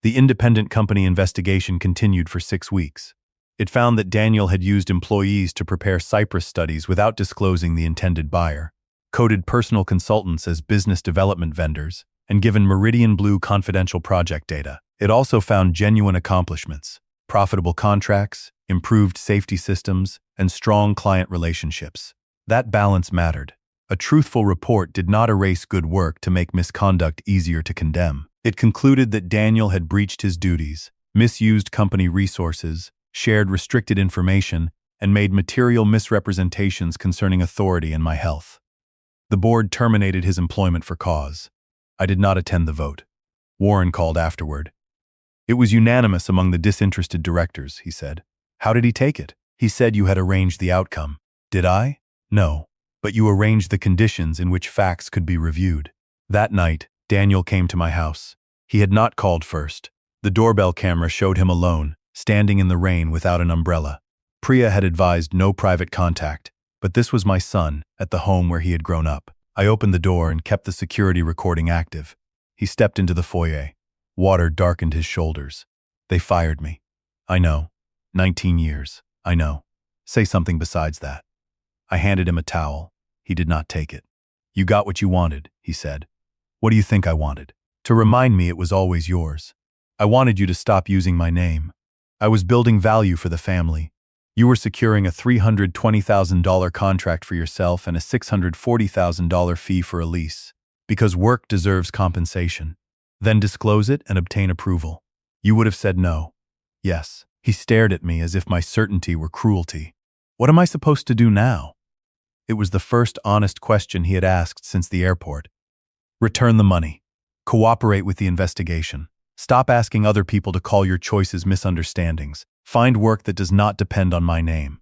The independent company investigation continued for 6 weeks. It found that Daniel had used employees to prepare Cyprus studies without disclosing the intended buyer, coded personal consultants as business development vendors, and given Meridian Blue confidential project data. It also found genuine accomplishments, profitable contracts, improved safety systems, and strong client relationships. That balance mattered. A truthful report did not erase good work to make misconduct easier to condemn. It concluded that Daniel had breached his duties, misused company resources, shared restricted information, and made material misrepresentations concerning authority and my health. The board terminated his employment for cause. I did not attend the vote. Warren called afterward. "It was unanimous among the disinterested directors," he said. "How did he take it?" "He said you had arranged the outcome." "Did I?" "No. But you arranged the conditions in which facts could be reviewed." That night, Daniel came to my house. He had not called first. The doorbell camera showed him alone, standing in the rain without an umbrella. Priya had advised no private contact, but this was my son, at the home where he had grown up. I opened the door and kept the security recording active. He stepped into the foyer. Water darkened his shoulders. "They fired me." "I know. 19 years. I know. Say something besides that." I handed him a towel. He did not take it. "You got what you wanted," he said. "What do you think I wanted?" "To remind me it was always yours. I wanted you to stop using my name. I was building value for the family. You were securing a $320,000 contract for yourself and a $640,000 fee for Elise, because work deserves compensation. Then disclose it and obtain approval. You would have said no." "Yes." He stared at me as if my certainty were cruelty. "What am I supposed to do now?" It was the first honest question he had asked since the airport. "Return the money. Cooperate with the investigation. Stop asking other people to call your choices misunderstandings. Find work that does not depend on my name."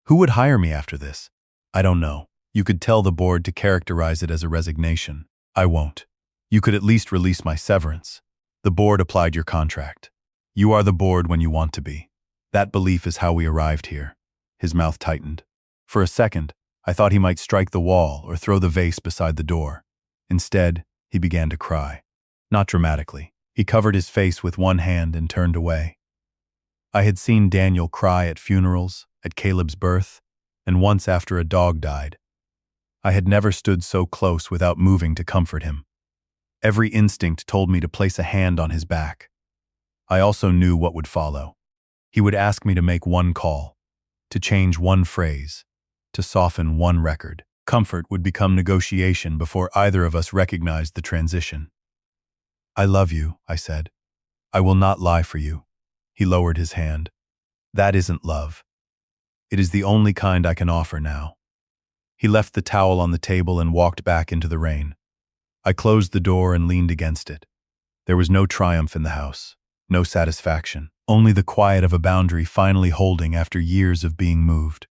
Who would hire me after this? I don't know. You could tell the board to characterize it as a resignation. I won't. You could at least release my severance. The board applied your contract. You are the board when you want to be. That belief is how we arrived here. His mouth tightened. For a second, I thought he might strike the wall or throw the vase beside the door. Instead, he began to cry. Not dramatically. He covered his face with one hand and turned away. I had seen Daniel cry at funerals, at Caleb's birth, and once after a dog died. I had never stood so close without moving to comfort him. Every instinct told me to place a hand on his back. I also knew what would follow. He would ask me to make one call, to change one phrase, to soften one record. Comfort would become negotiation before either of us recognized the transition. "I love you," I said. "I will not lie for you." He lowered his hand. "That isn't love. It is the only kind I can offer now." He left the towel on the table and walked back into the rain. I closed the door and leaned against it. There was no triumph in the house, no satisfaction, only the quiet of a boundary finally holding after years of being moved.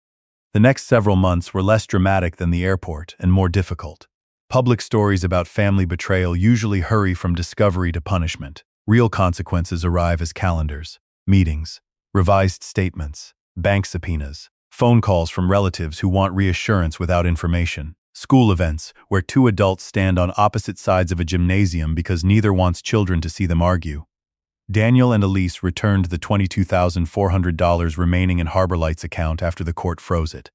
The next several months were less dramatic than the airport and more difficult. Public stories about family betrayal usually hurry from discovery to punishment. Real consequences arrive as calendars, meetings, revised statements, bank subpoenas, phone calls from relatives who want reassurance without information, school events where two adults stand on opposite sides of a gymnasium because neither wants children to see them argue. Daniel and Elise returned the $22,400 remaining in Harbor Light's account after the court froze it.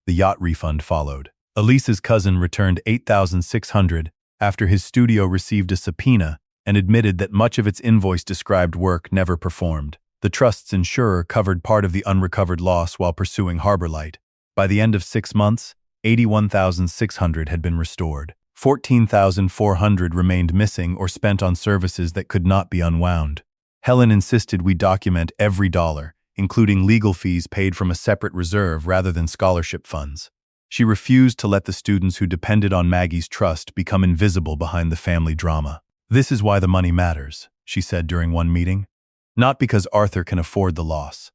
The yacht refund followed. Elise's cousin returned $8,600 after his studio received a subpoena and admitted that much of its invoice-described work never performed. The trust's insurer covered part of the unrecovered loss while pursuing Harbor Light. By the end of 6 months, $81,600 had been restored. $14,400 remained missing or spent on services that could not be unwound. Helen insisted we document every dollar, including legal fees paid from a separate reserve rather than scholarship funds. She refused to let the students who depended on Maggie's trust become invisible behind the family drama. "This is why the money matters," she said during one meeting. "Not because Arthur can afford the loss.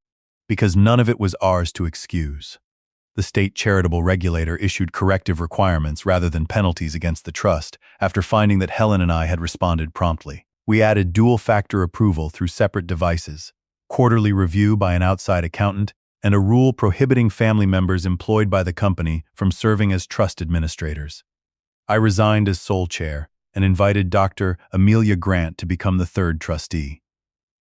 Because none of it was ours to excuse." The state charitable regulator issued corrective requirements rather than penalties against the trust after finding that Helen and I had responded promptly. We added dual-factor approval through separate devices, quarterly review by an outside accountant, and a rule prohibiting family members employed by the company from serving as trust administrators. I resigned as sole chair and invited Dr. Amelia Grant to become the third trustee.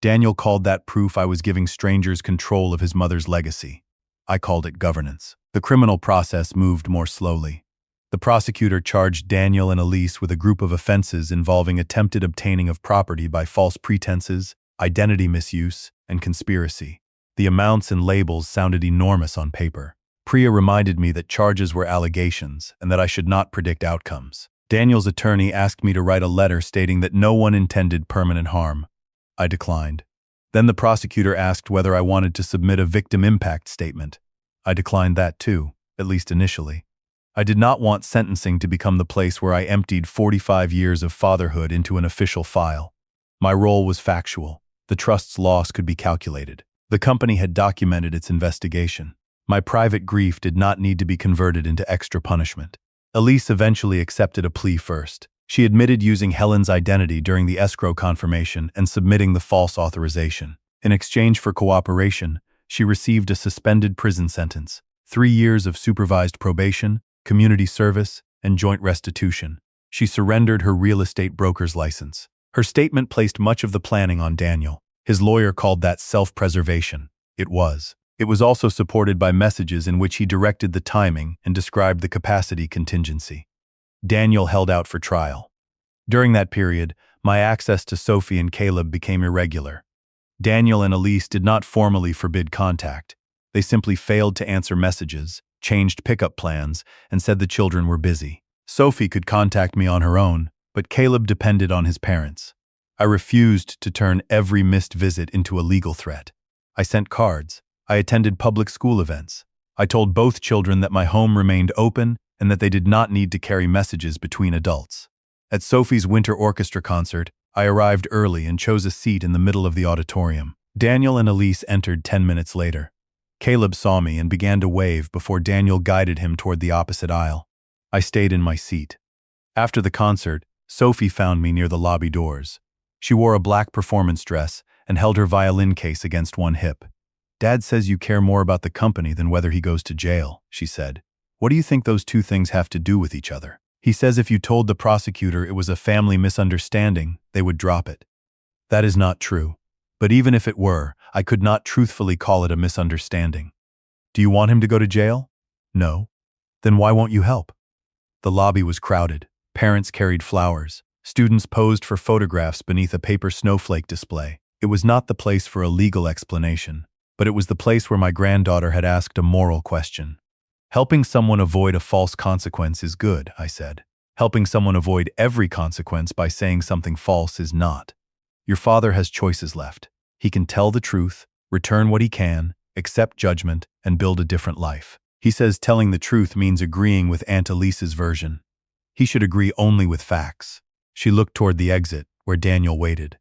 Daniel called that proof I was giving strangers control of his mother's legacy. I called it governance. The criminal process moved more slowly. The prosecutor charged Daniel and Elise with a group of offenses involving attempted obtaining of property by false pretenses, identity misuse, and conspiracy. The amounts and labels sounded enormous on paper. Priya reminded me that charges were allegations and that I should not predict outcomes. Daniel's attorney asked me to write a letter stating that no one intended permanent harm. I declined. Then the prosecutor asked whether I wanted to submit a victim impact statement. I declined that too, at least initially. I did not want sentencing to become the place where I emptied 45 years of fatherhood into an official file. My role was factual. The trust's loss could be calculated. The company had documented its investigation. My private grief did not need to be converted into extra punishment. Elise eventually accepted a plea first. She admitted using Helen's identity during the escrow confirmation and submitting the false authorization. In exchange for cooperation, she received a suspended prison sentence, 3 years of supervised probation, community service, and joint restitution. She surrendered her real estate broker's license. Her statement placed much of the planning on Daniel. His lawyer called that self-preservation. It was. It was also supported by messages in which he directed the timing and described the capacity contingency. Daniel held out for trial. During that period, my access to Sophie and Caleb became irregular. Daniel and Elise did not formally forbid contact. They simply failed to answer messages, changed pickup plans, and said the children were busy. Sophie could contact me on her own, but Caleb depended on his parents. I refused to turn every missed visit into a legal threat. I sent cards. I attended public school events. I told both children that my home remained open and that they did not need to carry messages between adults. At Sophie's winter orchestra concert, I arrived early and chose a seat in the middle of the auditorium. Daniel and Elise entered 10 minutes later. Caleb saw me and began to wave before Daniel guided him toward the opposite aisle. I stayed in my seat. After the concert, Sophie found me near the lobby doors. She wore a black performance dress and held her violin case against one hip. "Dad says you care more about the company than whether he goes to jail," she said. "What do you think those two things have to do with each other? He says if you told the prosecutor it was a family misunderstanding, they would drop it." That is not true. But even if it were, I could not truthfully call it a misunderstanding. "Do you want him to go to jail?" "No." "Then why won't you help?" The lobby was crowded. Parents carried flowers. Students posed for photographs beneath a paper snowflake display. It was not the place for a legal explanation, but it was the place where my granddaughter had asked a moral question. "Helping someone avoid a false consequence is good," I said. "Helping someone avoid every consequence by saying something false is not. Your father has choices left. He can tell the truth, return what he can, accept judgment, and build a different life. He says telling the truth means agreeing with Aunt Elise's version. He should agree only with facts." She looked toward the exit, where Daniel waited.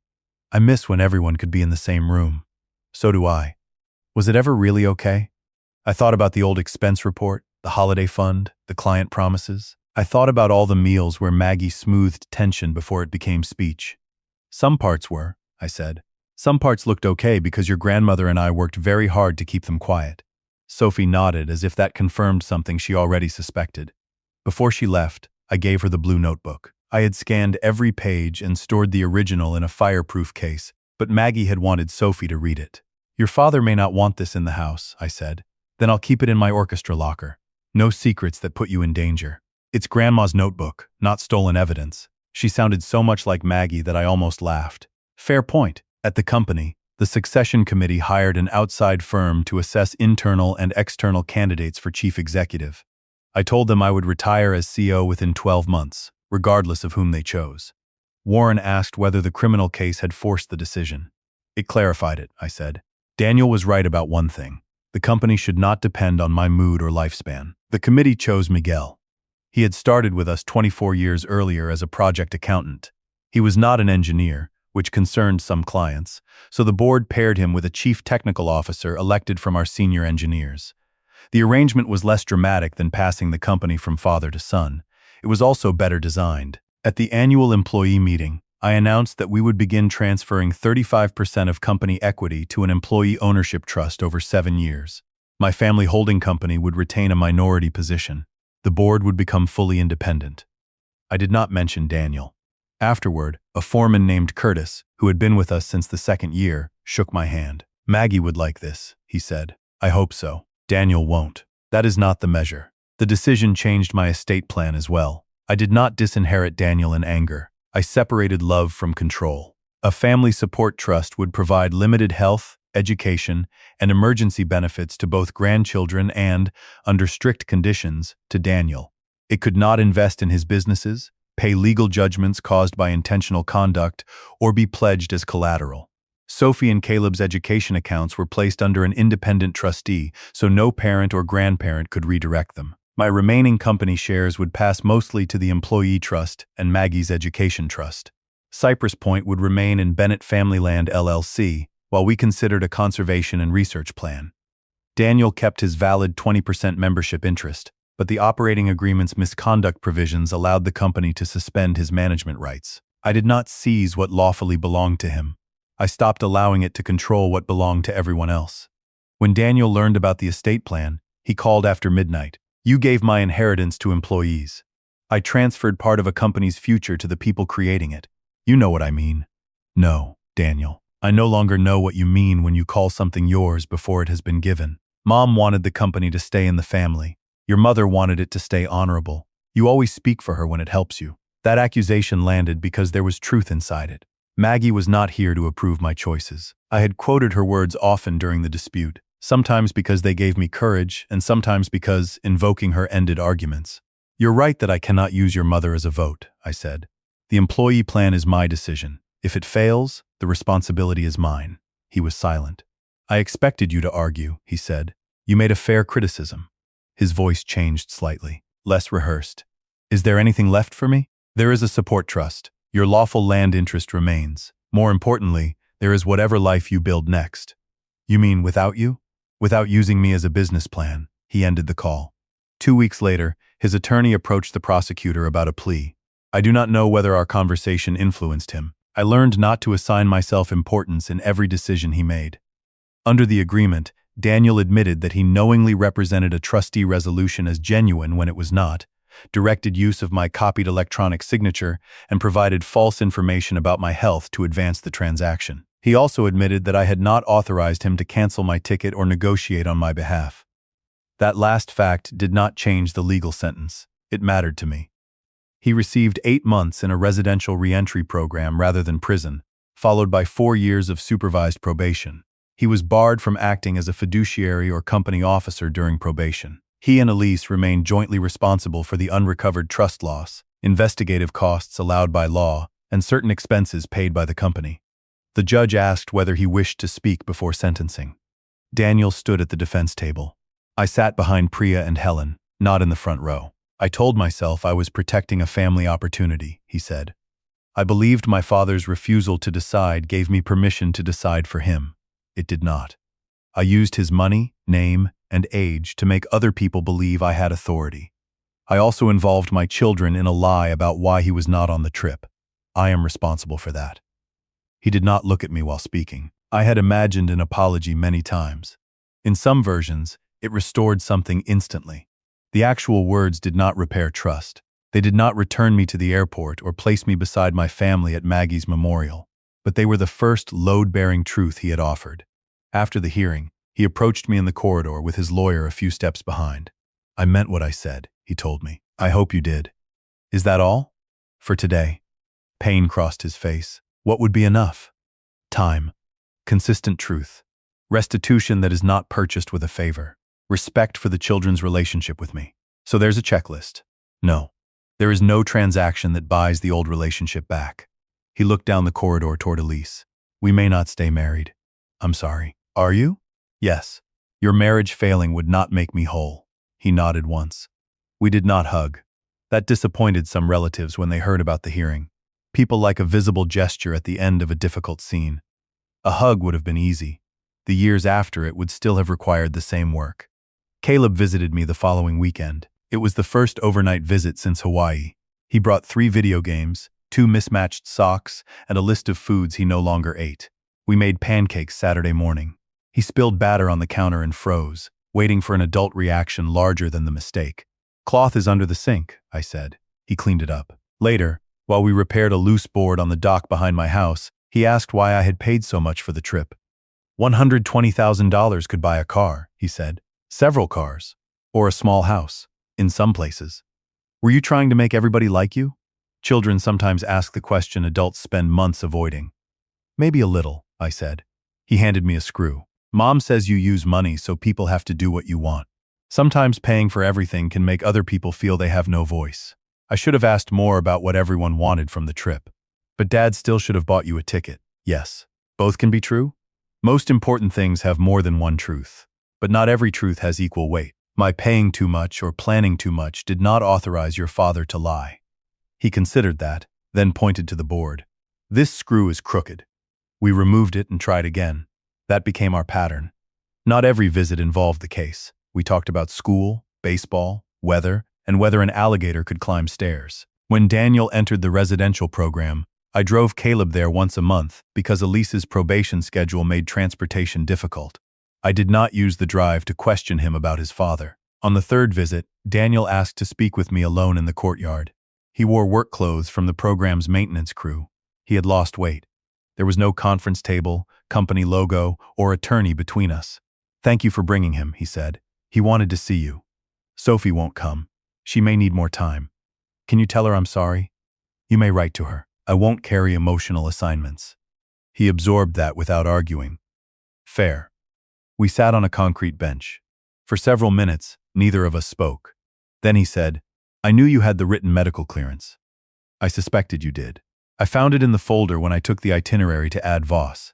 "I miss when everyone could be in the same room." "So do I. Was it ever really okay?" I thought about the old expense report, the holiday fund, the client promises. I thought about all the meals where Maggie smoothed tension before it became speech. "Some parts were," I said. "Some parts looked okay because your grandmother and I worked very hard to keep them quiet." Sophie nodded as if that confirmed something she already suspected. Before she left, I gave her the blue notebook. I had scanned every page and stored the original in a fireproof case, but Maggie had wanted Sophie to read it. "Your father may not want this in the house," I said. "Then I'll keep it in my orchestra locker. No secrets that put you in danger." It's Grandma's notebook, not stolen evidence. She sounded so much like Maggie that I almost laughed. Fair point. At the company, the succession committee hired an outside firm to assess internal and external candidates for chief executive. I told them I would retire as CEO within 12 months, regardless of whom they chose. Warren asked whether the criminal case had forced the decision. "It clarified it," I said. "Daniel was right about one thing. The company should not depend on my mood or lifespan. The committee chose Miguel. He had started with us 24 years earlier as a project accountant. He was not an engineer, which concerned some clients, so the board paired him with a chief technical officer elected from our senior engineers. The arrangement was less dramatic than passing the company from father to son. It was also better designed. At the annual employee meeting, I announced that we would begin transferring 35% of company equity to an employee ownership trust over 7 years. My family holding company would retain a minority position. The board would become fully independent. I did not mention Daniel. Afterward, a foreman named Curtis, who had been with us since the 2nd year, shook my hand. "Maggie would like this," he said. "I hope so. Daniel won't. That is not the measure." The decision changed my estate plan as well. I did not disinherit Daniel in anger. I separated love from control. A family support trust would provide limited health, education, and emergency benefits to both grandchildren and, under strict conditions, to Daniel. It could not invest in his businesses, pay legal judgments caused by intentional conduct, or be pledged as collateral. Sophie and Caleb's education accounts were placed under an independent trustee, so no parent or grandparent could redirect them. My remaining company shares would pass mostly to the Employee Trust and Maggie's Education Trust. Cypress Point would remain in Bennett Family Land LLC, while we considered a conservation and research plan. Daniel kept his valid 20% membership interest, but the operating agreement's misconduct provisions allowed the company to suspend his management rights. I did not seize what lawfully belonged to him. I stopped allowing it to control what belonged to everyone else. When Daniel learned about the estate plan, he called after midnight. "You gave my inheritance to employees. I transferred part of a company's future to the people creating it. You know what I mean." "No, Daniel. I no longer know what you mean when you call something yours before it has been given. Mom wanted the company to stay in the family. Your mother wanted it to stay honorable. You always speak for her when it helps you." That accusation landed because there was truth inside it. Maggie was not here to approve my choices. I had quoted her words often during the dispute, sometimes because they gave me courage and sometimes because invoking her ended arguments. "You're right that I cannot use your mother as a vote," I said. "The employee plan is my decision. If it fails, the responsibility is mine." He was silent. "I expected you to argue," he said. "You made a fair criticism." His voice changed slightly, less rehearsed. "Is there anything left for me?" "There is a support trust. Your lawful land interest remains. More importantly, there is whatever life you build next." "You mean without you?" "Without using me as a business plan." He ended the call. 2 weeks later, his attorney approached the prosecutor about a plea. I do not know whether our conversation influenced him. I learned not to assign myself importance in every decision he made. Under the agreement, Daniel admitted that he knowingly represented a trustee resolution as genuine when it was not, directed use of my copied electronic signature, and provided false information about my health to advance the transaction. He also admitted that I had not authorized him to cancel my ticket or negotiate on my behalf. That last fact did not change the legal sentence. It mattered to me. He received 8 months in a residential reentry program rather than prison, followed by 4 years of supervised probation. He was barred from acting as a fiduciary or company officer during probation. He and Elise remained jointly responsible for the unrecovered trust loss, investigative costs allowed by law, and certain expenses paid by the company. The judge asked whether he wished to speak before sentencing. Daniel stood at the defense table. I sat behind Priya and Helen, not in the front row. "I told myself I was protecting a family opportunity," he said. "I believed my father's refusal to decide gave me permission to decide for him. It did not. I used his money, name, and age to make other people believe I had authority. I also involved my children in a lie about why he was not on the trip. I am responsible for that." He did not look at me while speaking. I had imagined an apology many times. In some versions, it restored something instantly. The actual words did not repair trust. They did not return me to the airport or place me beside my family at Maggie's memorial. But they were the first load-bearing truth he had offered. After the hearing, he approached me in the corridor with his lawyer a few steps behind. "I meant what I said," he told me. "I hope you did." "Is that all?" "For today." Pain crossed his face. "What would be enough?" "Time. Consistent truth. Restitution that is not purchased with a favor. Respect for the children's relationship with me. So there's a checklist." "No. There is no transaction that buys the old relationship back." He looked down the corridor toward Elise. "We may not stay married." "I'm sorry." "Are you?" "Yes. Your marriage failing would not make me whole. He nodded once. We did not hug. That disappointed some relatives when they heard about the hearing. People like a visible gesture at the end of a difficult scene. A hug would have been easy. The years after it would still have required the same work. Caleb visited me the following weekend. It was the first overnight visit since Hawaii. He brought 3 video games, 2 mismatched socks, and a list of foods he no longer ate. We made pancakes Saturday morning. He spilled batter on the counter and froze, waiting for an adult reaction larger than the mistake. Cloth is under the sink, I said. He cleaned it up. Later, while we repaired a loose board on the dock behind my house, he asked why I had paid so much for the trip. $120,000 could buy a car, he said. Several cars. Or a small house. In some places. Were you trying to make everybody like you? Children sometimes ask the question adults spend months avoiding. Maybe a little, I said. He handed me a screw. Mom says you use money so people have to do what you want. Sometimes paying for everything can make other people feel they have no voice. I should have asked more about what everyone wanted from the trip. But Dad still should have bought you a ticket. Yes. Both can be true? Most important things have more than one truth. But not every truth has equal weight. My paying too much or planning too much did not authorize your father to lie. He considered that, then pointed to the board. This screw is crooked. We removed it and tried again. That became our pattern. Not every visit involved the case. We talked about school, baseball, weather, and whether an alligator could climb stairs. When Daniel entered the residential program, I drove Caleb there once a month because Elise's probation schedule made transportation difficult. I did not use the drive to question him about his father. On the 3rd visit, Daniel asked to speak with me alone in the courtyard. He wore work clothes from the program's maintenance crew. He had lost weight. There was no conference table, company logo, or attorney between us. Thank you for bringing him, he said. He wanted to see you. Sophie won't come. She may need more time. Can you tell her I'm sorry? You may write to her. I won't carry emotional assignments. He absorbed that without arguing. Fair. We sat on a concrete bench. For several minutes, neither of us spoke. Then he said, I knew you had the written medical clearance. I suspected you did. I found it in the folder when I took the itinerary to add Voss.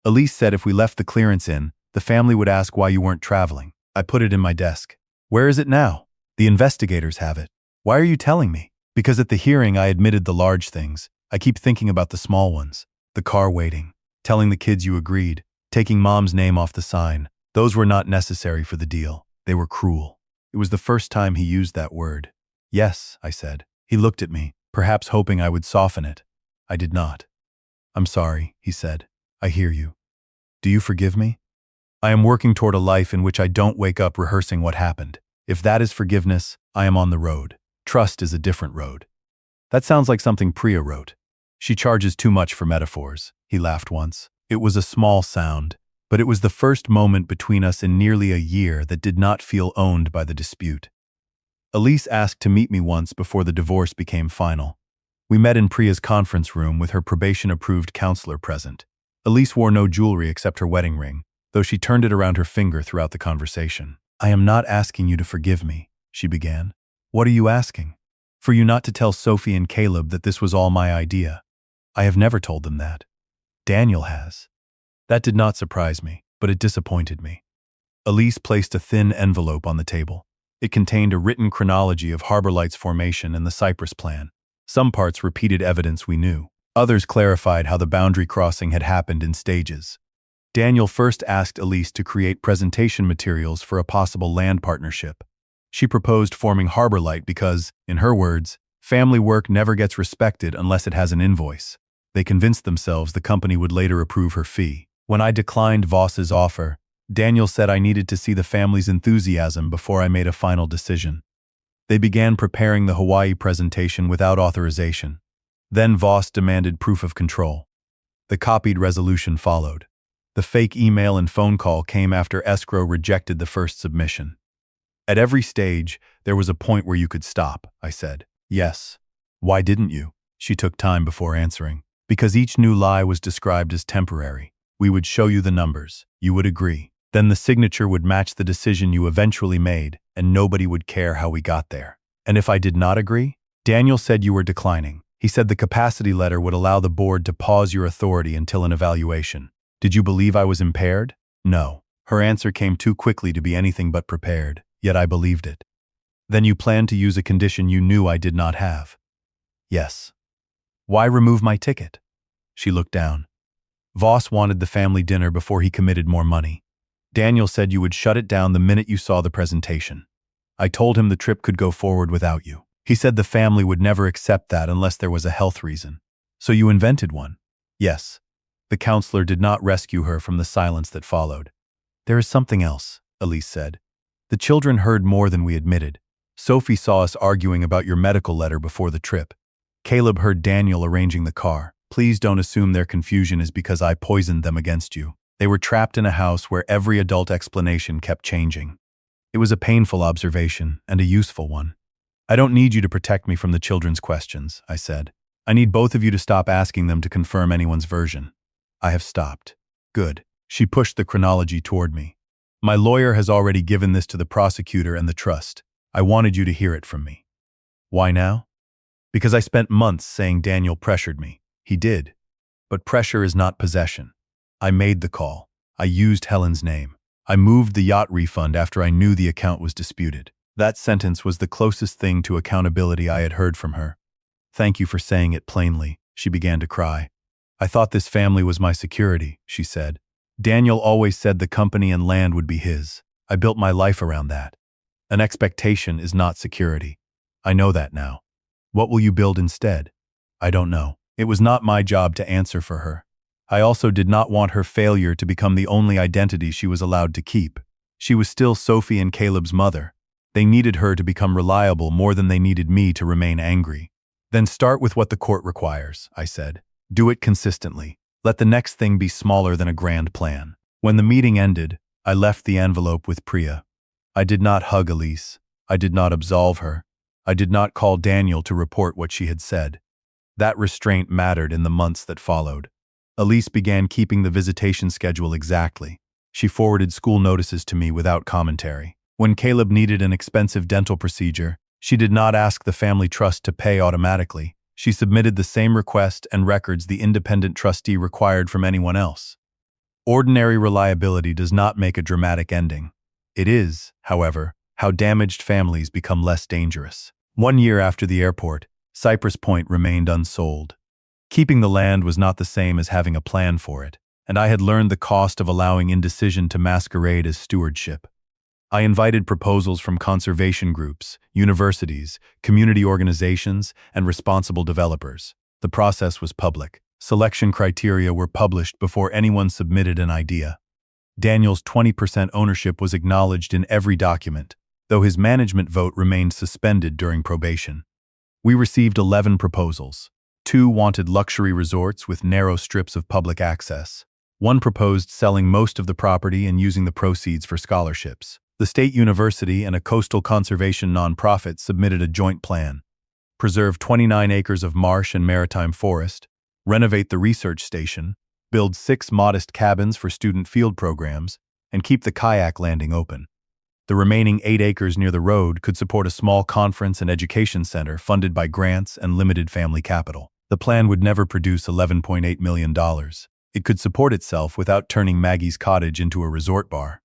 Elise said if we left the clearance in, the family would ask why you weren't traveling. I put it in my desk. Where is it now? The investigators have it. Why are you telling me? Because at the hearing I admitted the large things. I keep thinking about the small ones. The car waiting. Telling the kids you agreed. Taking Mom's name off the sign. Those were not necessary for the deal. They were cruel. It was the first time he used that word. Yes, I said. He looked at me, perhaps hoping I would soften it. I did not. I'm sorry, he said. I hear you. Do you forgive me? I am working toward a life in which I don't wake up rehearsing what happened. If that is forgiveness, I am on the road. Trust is a different road. That sounds like something Priya wrote. She charges too much for metaphors, he laughed once. It was a small sound, but it was the first moment between us in nearly a year that did not feel owned by the dispute. Elise asked to meet me once before the divorce became final. We met in Priya's conference room with her probation-approved counselor present. Elise wore no jewelry except her wedding ring, though she turned it around her finger throughout the conversation. I am not asking you to forgive me, she began. What are you asking? For you not to tell Sophie and Caleb that this was all my idea. I have never told them that. Daniel has. That did not surprise me, but it disappointed me. Elise placed a thin envelope on the table. It contained a written chronology of Harbor Light's formation and the Cyprus Plan. Some parts repeated evidence we knew. Others clarified how the boundary crossing had happened in stages. Daniel first asked Elise to create presentation materials for a possible land partnership. She proposed forming Harbor Light because, in her words, family work never gets respected unless it has an invoice. They convinced themselves the company would later approve her fee. When I declined Voss's offer, Daniel said I needed to see the family's enthusiasm before I made a final decision. They began preparing the Hawaii presentation without authorization. Then Voss demanded proof of control. The copied resolution followed. The fake email and phone call came after escrow rejected the first submission. At every stage, there was a point where you could stop, I said. Yes. Why didn't you? She took time before answering. Because each new lie was described as temporary. We would show you the numbers. You would agree. Then the signature would match the decision you eventually made, and nobody would care how we got there. And if I did not agree? Daniel said you were declining. He said the capacity letter would allow the board to pause your authority until an evaluation. Did you believe I was impaired? No. Her answer came too quickly to be anything but prepared, yet I believed it. Then you planned to use a condition you knew I did not have. Yes. Why remove my ticket? She looked down. Voss wanted the family dinner before he committed more money. Daniel said you would shut it down the minute you saw the presentation. I told him the trip could go forward without you. He said the family would never accept that unless there was a health reason. So you invented one? Yes. The counselor did not rescue her from the silence that followed. There is something else, Elise said. The children heard more than we admitted. Sophie saw us arguing about your medical letter before the trip. Caleb heard Daniel arranging the car. Please don't assume their confusion is because I poisoned them against you. They were trapped in a house where every adult explanation kept changing. It was a painful observation and a useful one. I don't need you to protect me from the children's questions, I said. I need both of you to stop asking them to confirm anyone's version. I have stopped. Good. She pushed the chronology toward me. My lawyer has already given this to the prosecutor and the trust. I wanted you to hear it from me. Why now? Because I spent months saying Daniel pressured me. He did. But pressure is not possession. I made the call. I used Helen's name. I moved the yacht refund after I knew the account was disputed. That sentence was the closest thing to accountability I had heard from her. Thank you for saying it plainly. She began to cry. I thought this family was my security, she said. Daniel always said the company and land would be his. I built my life around that. An expectation is not security. I know that now. What will you build instead? I don't know. It was not my job to answer for her. I also did not want her failure to become the only identity she was allowed to keep. She was still Sophie and Caleb's mother. They needed her to become reliable more than they needed me to remain angry. Then start with what the court requires, I said. Do it consistently. Let the next thing be smaller than a grand plan. When the meeting ended, I left the envelope with Priya. I did not hug Elise. I did not absolve her. I did not call Daniel to report what she had said. That restraint mattered in the months that followed. Elise began keeping the visitation schedule exactly. She forwarded school notices to me without commentary. When Caleb needed an expensive dental procedure, she did not ask the family trust to pay automatically. She submitted the same request and records the independent trustee required from anyone else. Ordinary reliability does not make a dramatic ending. It is, however, how damaged families become less dangerous. 1 year after the airport, Cypress Point remained unsold. Keeping the land was not the same as having a plan for it, and I had learned the cost of allowing indecision to masquerade as stewardship. I invited proposals from conservation groups, universities, community organizations, and responsible developers. The process was public. Selection criteria were published before anyone submitted an idea. Daniel's 20% ownership was acknowledged in every document, though his management vote remained suspended during probation. We received 11 proposals. 2 wanted luxury resorts with narrow strips of public access. 1 proposed selling most of the property and using the proceeds for scholarships. The State University and a coastal conservation nonprofit submitted a joint plan. Preserve 29 acres of marsh and maritime forest, renovate the research station, build 6 modest cabins for student field programs, and keep the kayak landing open. The remaining 8 acres near the road could support a small conference and education center funded by grants and limited family capital. The plan would never produce $11.8 million. It could support itself without turning Maggie's cottage into a resort bar.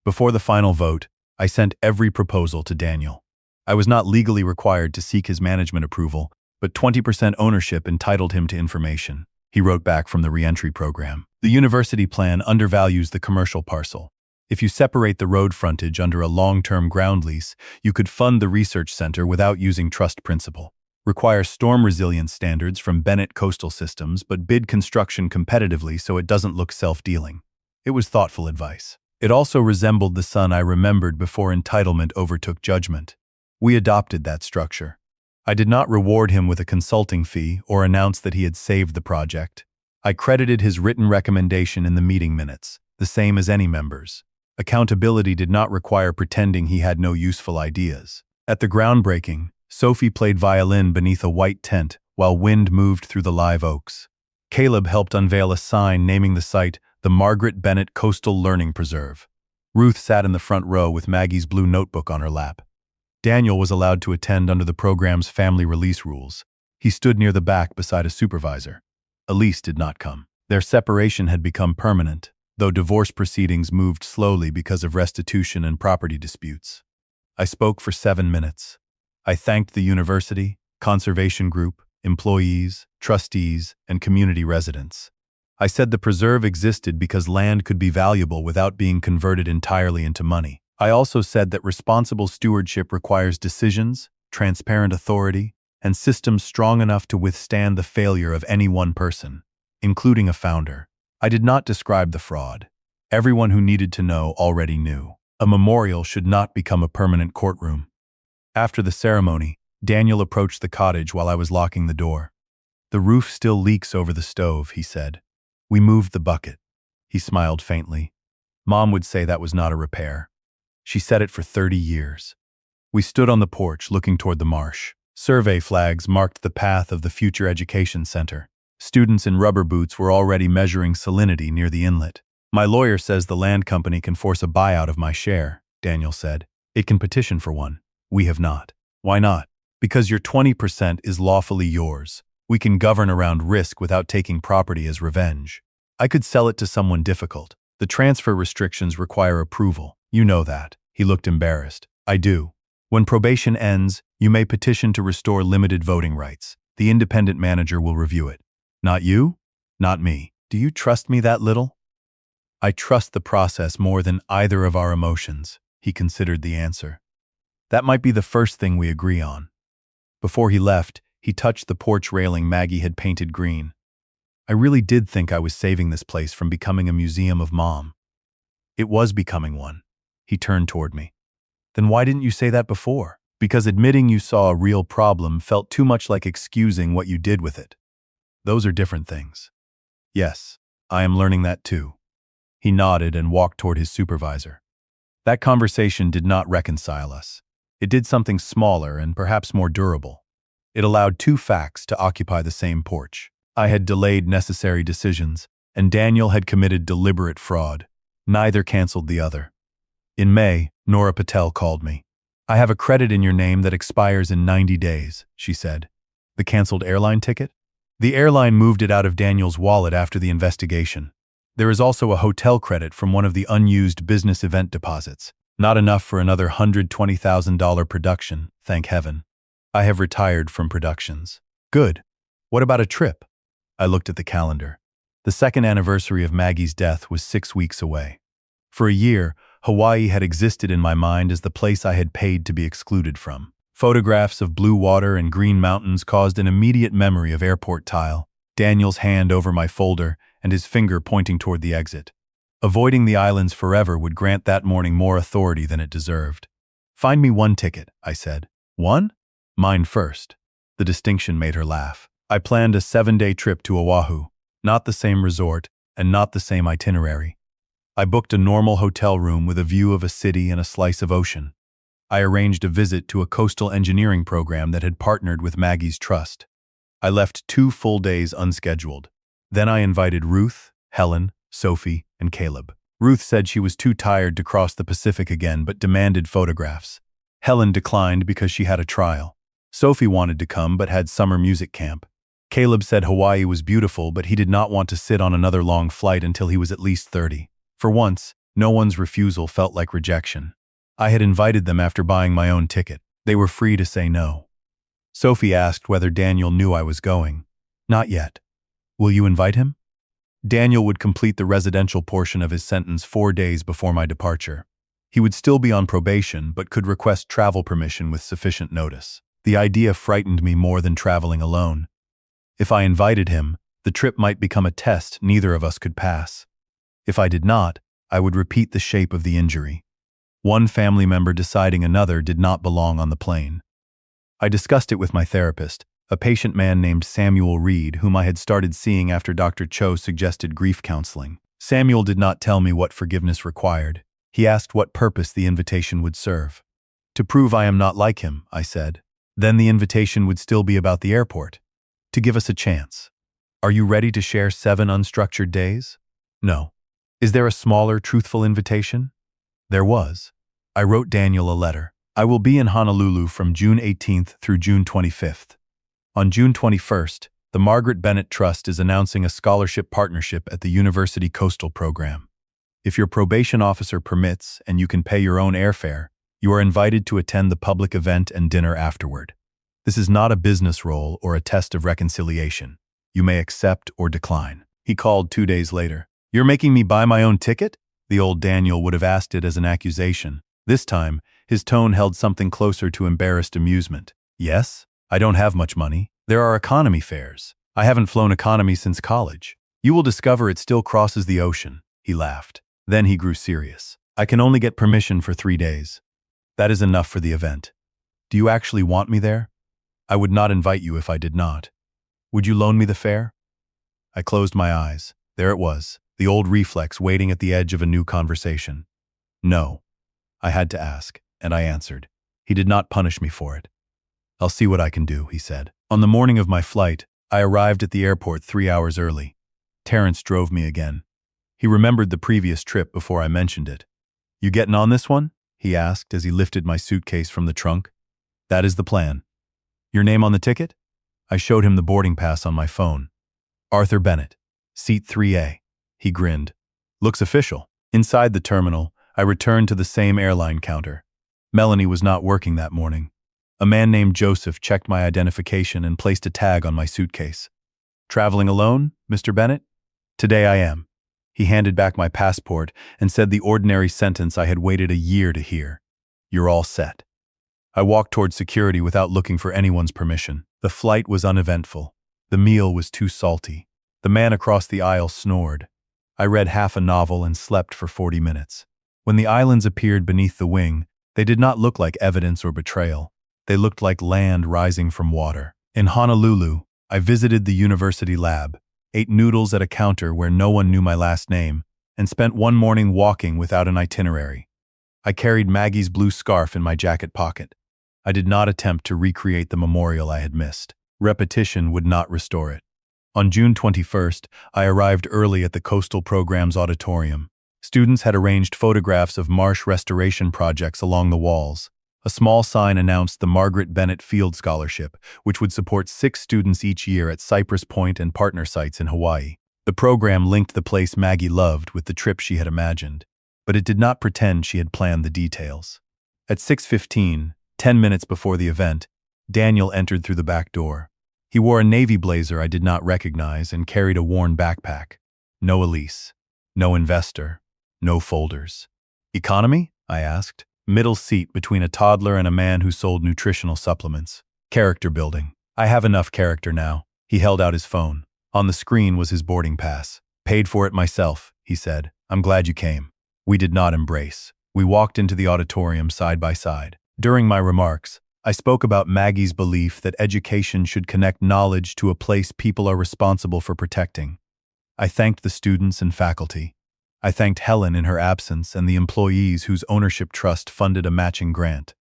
Before the final vote, I sent every proposal to Daniel. I was not legally required to seek his management approval, but 20% ownership entitled him to information. He wrote back from the reentry program. The university plan undervalues the commercial parcel. If you separate the road frontage under a long-term ground lease, you could fund the research center without using trust principle. Require storm resilience standards from Bennett Coastal Systems, but bid construction competitively so it doesn't look self-dealing. It was thoughtful advice. It also resembled the son I remembered before entitlement overtook judgment. We adopted that structure. I did not reward him with a consulting fee or announce that he had saved the project. I credited his written recommendation in the meeting minutes, the same as any members. Accountability did not require pretending he had no useful ideas. At the groundbreaking, Sophie played violin beneath a white tent while wind moved through the live oaks. Caleb helped unveil a sign naming the site the Margaret Bennett Coastal Learning Preserve. Ruth sat in the front row with Maggie's blue notebook on her lap. Daniel was allowed to attend under the program's family release rules. He stood near the back beside a supervisor. Elise did not come. Their separation had become permanent. though divorce proceedings moved slowly because of restitution and property disputes. I spoke for 7 minutes. I thanked the university, conservation group, employees, trustees, and community residents. I said the preserve existed because land could be valuable without being converted entirely into money. I also said that responsible stewardship requires decisions, transparent authority, and systems strong enough to withstand the failure of any one person, including a founder. I did not describe the fraud. Everyone who needed to know already knew. A memorial should not become a permanent courtroom. After the ceremony, Daniel approached the cottage while I was locking the door. "The roof still leaks over the stove," he said. "We moved the bucket." He smiled faintly. "Mom would say that was not a repair. She said it for 30 years. We stood on the porch looking toward the marsh. Survey flags marked the path of the future education center. Students in rubber boots were already measuring salinity near the inlet. "My lawyer says the land company can force a buyout of my share," Daniel said. "It can petition for one. We have not." "Why not?" "Because your 20% is lawfully yours. We can govern around risk without taking property as revenge. I could sell it to someone difficult. The transfer restrictions require approval. You know that." He looked embarrassed. "I do. When probation ends, you may petition to restore limited voting rights. The independent manager will review it." "Not you?" "Not me. Do you trust me that little?" "I trust the process more than either of our emotions," he considered the answer. "That might be the first thing we agree on." Before he left, he touched the porch railing Maggie had painted green. "I really did think I was saving this place from becoming a museum of Mom." "It was becoming one." He turned toward me. "Then why didn't you say that before?" "Because admitting you saw a real problem felt too much like excusing what you did with it." "Those are different things." "Yes, I am learning that too." He nodded and walked toward his supervisor. That conversation did not reconcile us. It did something smaller and perhaps more durable. It allowed two facts to occupy the same porch. I had delayed necessary decisions, and Daniel had committed deliberate fraud. Neither canceled the other. In May, Nora Patel called me. "I have a credit in your name that expires in 90 days, she said. "The canceled airline ticket?" "The airline moved it out of Daniel's wallet after the investigation. There is also a hotel credit from one of the unused business event deposits. Not enough for another $120,000 production, thank heaven. I have retired from productions." "Good. What about a trip?" I looked at the calendar. The second anniversary of Maggie's death was 6 weeks away. For a year, Hawaii had existed in my mind as the place I had paid to be excluded from. Photographs of blue water and green mountains caused an immediate memory of airport tile, Daniel's hand over my folder and his finger pointing toward the exit. Avoiding the islands forever would grant that morning more authority than it deserved. "Find me one ticket," I said. "One?" "Mine first." The distinction made her laugh. I planned a 7-day trip to Oahu. Not the same resort, and not the same itinerary. I booked a normal hotel room with a view of a city and a slice of ocean. I arranged a visit to a coastal engineering program that had partnered with Maggie's trust. I left 2 full days unscheduled. Then I invited Ruth, Helen, Sophie, and Caleb. Ruth said she was too tired to cross the Pacific again but demanded photographs. Helen declined because she had a trial. Sophie wanted to come but had summer music camp. Caleb said Hawaii was beautiful but he did not want to sit on another long flight until he was at least 30. For once, no one's refusal felt like rejection. I had invited them after buying my own ticket. They were free to say no. Sophie asked whether Daniel knew I was going. "Not yet." "Will you invite him?" Daniel would complete the residential portion of his sentence 4 days before my departure. He would still be on probation but could request travel permission with sufficient notice. The idea frightened me more than traveling alone. If I invited him, the trip might become a test neither of us could pass. If I did not, I would repeat the shape of the injury. One family member deciding another did not belong on the plane. I discussed it with my therapist, a patient man named Samuel Reed, whom I had started seeing after Dr. Cho suggested grief counseling. Samuel did not tell me what forgiveness required. He asked what purpose the invitation would serve. "To prove I am not like him," I said. "Then the invitation would still be about the airport. To give us a chance. Are you ready to share 7 unstructured days?" "No." "Is there a smaller, truthful invitation?" There was. I wrote Daniel a letter. "I will be in Honolulu from June 18th through June 25th. On June 21st, the Margaret Bennett Trust is announcing a scholarship partnership at the University Coastal Program. If your probation officer permits and you can pay your own airfare, you are invited to attend the public event and dinner afterward. This is not a business role or a test of reconciliation. You may accept or decline. He called 2 days later. You're making me buy my own ticket? The old Daniel would have asked it as an accusation. This time, his tone held something closer to embarrassed amusement. Yes, I don't have much money. There are economy fares. I haven't flown economy since college. You will discover it still crosses the ocean. He laughed. Then he grew serious. I can only get permission for 3 days. That is enough for the event. Do you actually want me there? I would not invite you if I did not. Would you loan me the fare? I closed my eyes. There it was, the old reflex waiting at the edge of a new conversation. No. I had to ask, and I answered. He did not punish me for it. I'll see what I can do, he said. On the morning of my flight, I arrived at the airport 3 hours early. Terrence drove me again. He remembered the previous trip before I mentioned it. You getting on this one? He asked as he lifted my suitcase from the trunk. That is the plan. Your name on the ticket? I showed him the boarding pass on my phone. Arthur Bennett, seat 3A. He grinned. Looks official. Inside the terminal, I returned to the same airline counter. Melanie was not working that morning. A man named Joseph checked my identification and placed a tag on my suitcase. Traveling alone, Mr. Bennett? Today I am. He handed back my passport and said the ordinary sentence I had waited a year to hear. You're all set. I walked toward security without looking for anyone's permission. The flight was uneventful. The meal was too salty. The man across the aisle snored. I read half a novel and slept for 40 minutes. When the islands appeared beneath the wing, they did not look like evidence or betrayal. They looked like land rising from water. In Honolulu, I visited the university lab, ate noodles at a counter where no one knew my last name, and spent one morning walking without an itinerary. I carried Maggie's blue scarf in my jacket pocket. I did not attempt to recreate the memorial I had missed. Repetition would not restore it. On June 21st, I arrived early at the Coastal Program's auditorium. Students had arranged photographs of marsh restoration projects along the walls. A small sign announced the Margaret Bennett Field Scholarship, which would support 6 students each year at Cypress Point and partner sites in Hawaii. The program linked the place Maggie loved with the trip she had imagined, but it did not pretend she had planned the details. At 6:15, 10 minutes before the event, Daniel entered through the back door. He wore a navy blazer I did not recognize and carried a worn backpack. No Elise. No investor. No folders. Economy? I asked. Middle seat between a toddler and a man who sold nutritional supplements. Character building. I have enough character now. He held out his phone. On the screen was his boarding pass. Paid for it myself, he said. I'm glad you came. We did not embrace. We walked into the auditorium side by side. During my remarks, I spoke about Maggie's belief that education should connect knowledge to a place people are responsible for protecting. I thanked the students and faculty. I thanked Helen in her absence and the employees whose ownership trust funded a matching grant.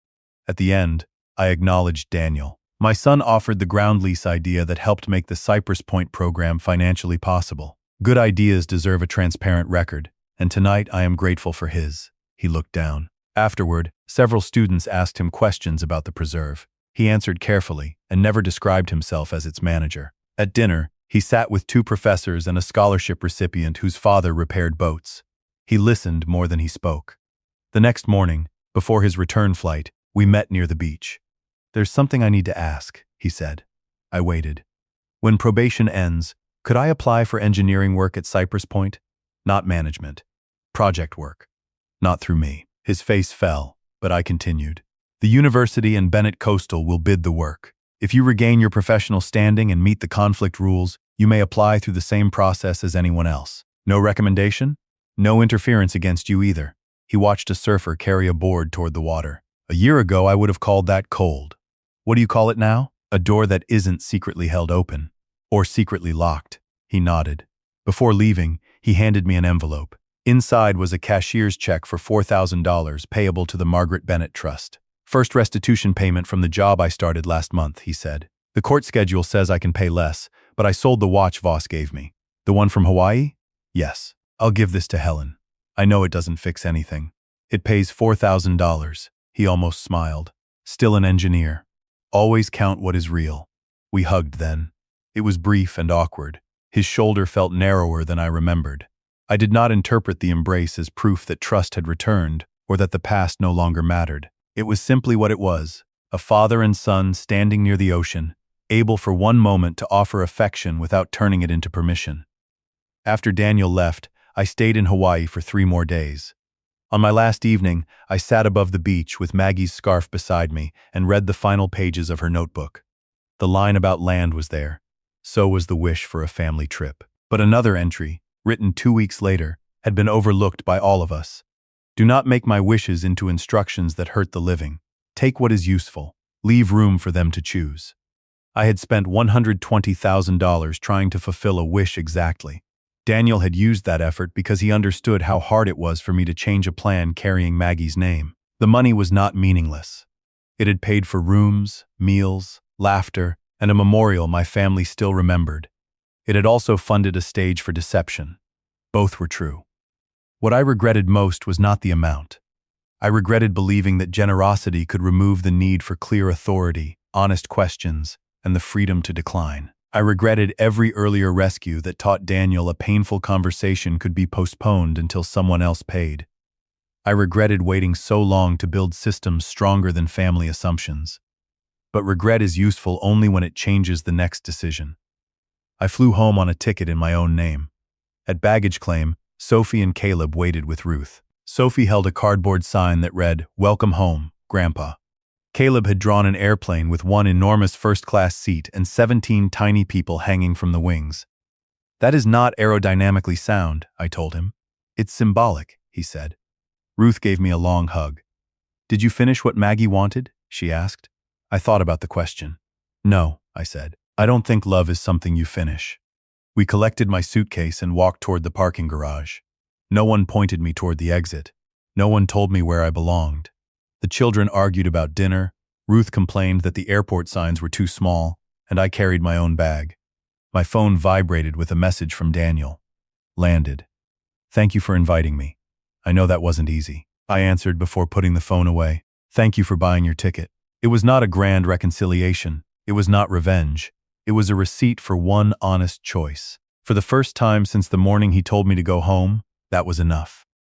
At the end, I acknowledged Daniel. My son offered the ground lease idea that helped make the Cypress Point program financially possible. Good ideas deserve a transparent record, and tonight I am grateful for his. He looked down. Afterward, several students asked him questions about the preserve. He answered carefully and never described himself as its manager. At dinner, he sat with 2 professors and a scholarship recipient whose father repaired boats. He listened more than he spoke. The next morning, before his return flight, we met near the beach. There's something I need to ask, he said. I waited. When probation ends, could I apply for engineering work at Cypress Point? Not management. Project work. Not through me. His face fell, but I continued. The university and Bennett Coastal will bid the work. If you regain your professional standing and meet the conflict rules, you may apply through the same process as anyone else. No recommendation? No interference against you either. He watched a surfer carry a board toward the water. A year ago, I would have called that cold. What do you call it now? A door that isn't secretly held open. Or secretly locked. He nodded. Before leaving, he handed me an envelope. Inside was a cashier's check for $4,000 payable to the Margaret Bennett Trust. First restitution payment from the job I started last month, he said. The court schedule says I can pay less, but I sold the watch Voss gave me. The one from Hawaii? Yes. I'll give this to Helen. I know it doesn't fix anything. It pays $4,000. He almost smiled. Still an engineer. Always count what is real. We hugged then. It was brief and awkward. His shoulder felt narrower than I remembered. I did not interpret the embrace as proof that trust had returned or that the past no longer mattered. It was simply what it was, a father and son standing near the ocean, able for one moment to offer affection without turning it into permission. After Daniel left, I stayed in Hawaii for 3 more days. On my last evening, I sat above the beach with Maggie's scarf beside me and read the final pages of her notebook. The line about land was there. So was the wish for a family trip. But another entry, written 2 weeks later, had been overlooked by all of us. Do not make my wishes into instructions that hurt the living. Take what is useful. Leave room for them to choose. I had spent $120,000 trying to fulfill a wish exactly. Daniel had used that effort because he understood how hard it was for me to change a plan carrying Maggie's name. The money was not meaningless. It had paid for rooms, meals, laughter, and a memorial my family still remembered. It had also funded a stage for deception. Both were true. What I regretted most was not the amount. I regretted believing that generosity could remove the need for clear authority, honest questions, and the freedom to decline. I regretted every earlier rescue that taught Daniel a painful conversation could be postponed until someone else paid. I regretted waiting so long to build systems stronger than family assumptions. But regret is useful only when it changes the next decision. I flew home on a ticket in my own name. At baggage claim, Sophie and Caleb waited with Ruth. Sophie held a cardboard sign that read, "Welcome home, Grandpa." Caleb had drawn an airplane with one enormous first-class seat and 17 tiny people hanging from the wings. "That is not aerodynamically sound," I told him. "It's symbolic," he said. Ruth gave me a long hug. "Did you finish what Maggie wanted?" she asked. I thought about the question. "No," I said. "I don't think love is something you finish." We collected my suitcase and walked toward the parking garage. No one pointed me toward the exit. No one told me where I belonged. The children argued about dinner. Ruth complained that the airport signs were too small, and I carried my own bag. My phone vibrated with a message from Daniel. "Landed. Thank you for inviting me. I know that wasn't easy." I answered before putting the phone away. "Thank you for buying your ticket." It was not a grand reconciliation. It was not revenge. It was a receipt for one honest choice. For the first time since the morning he told me to go home, that was enough.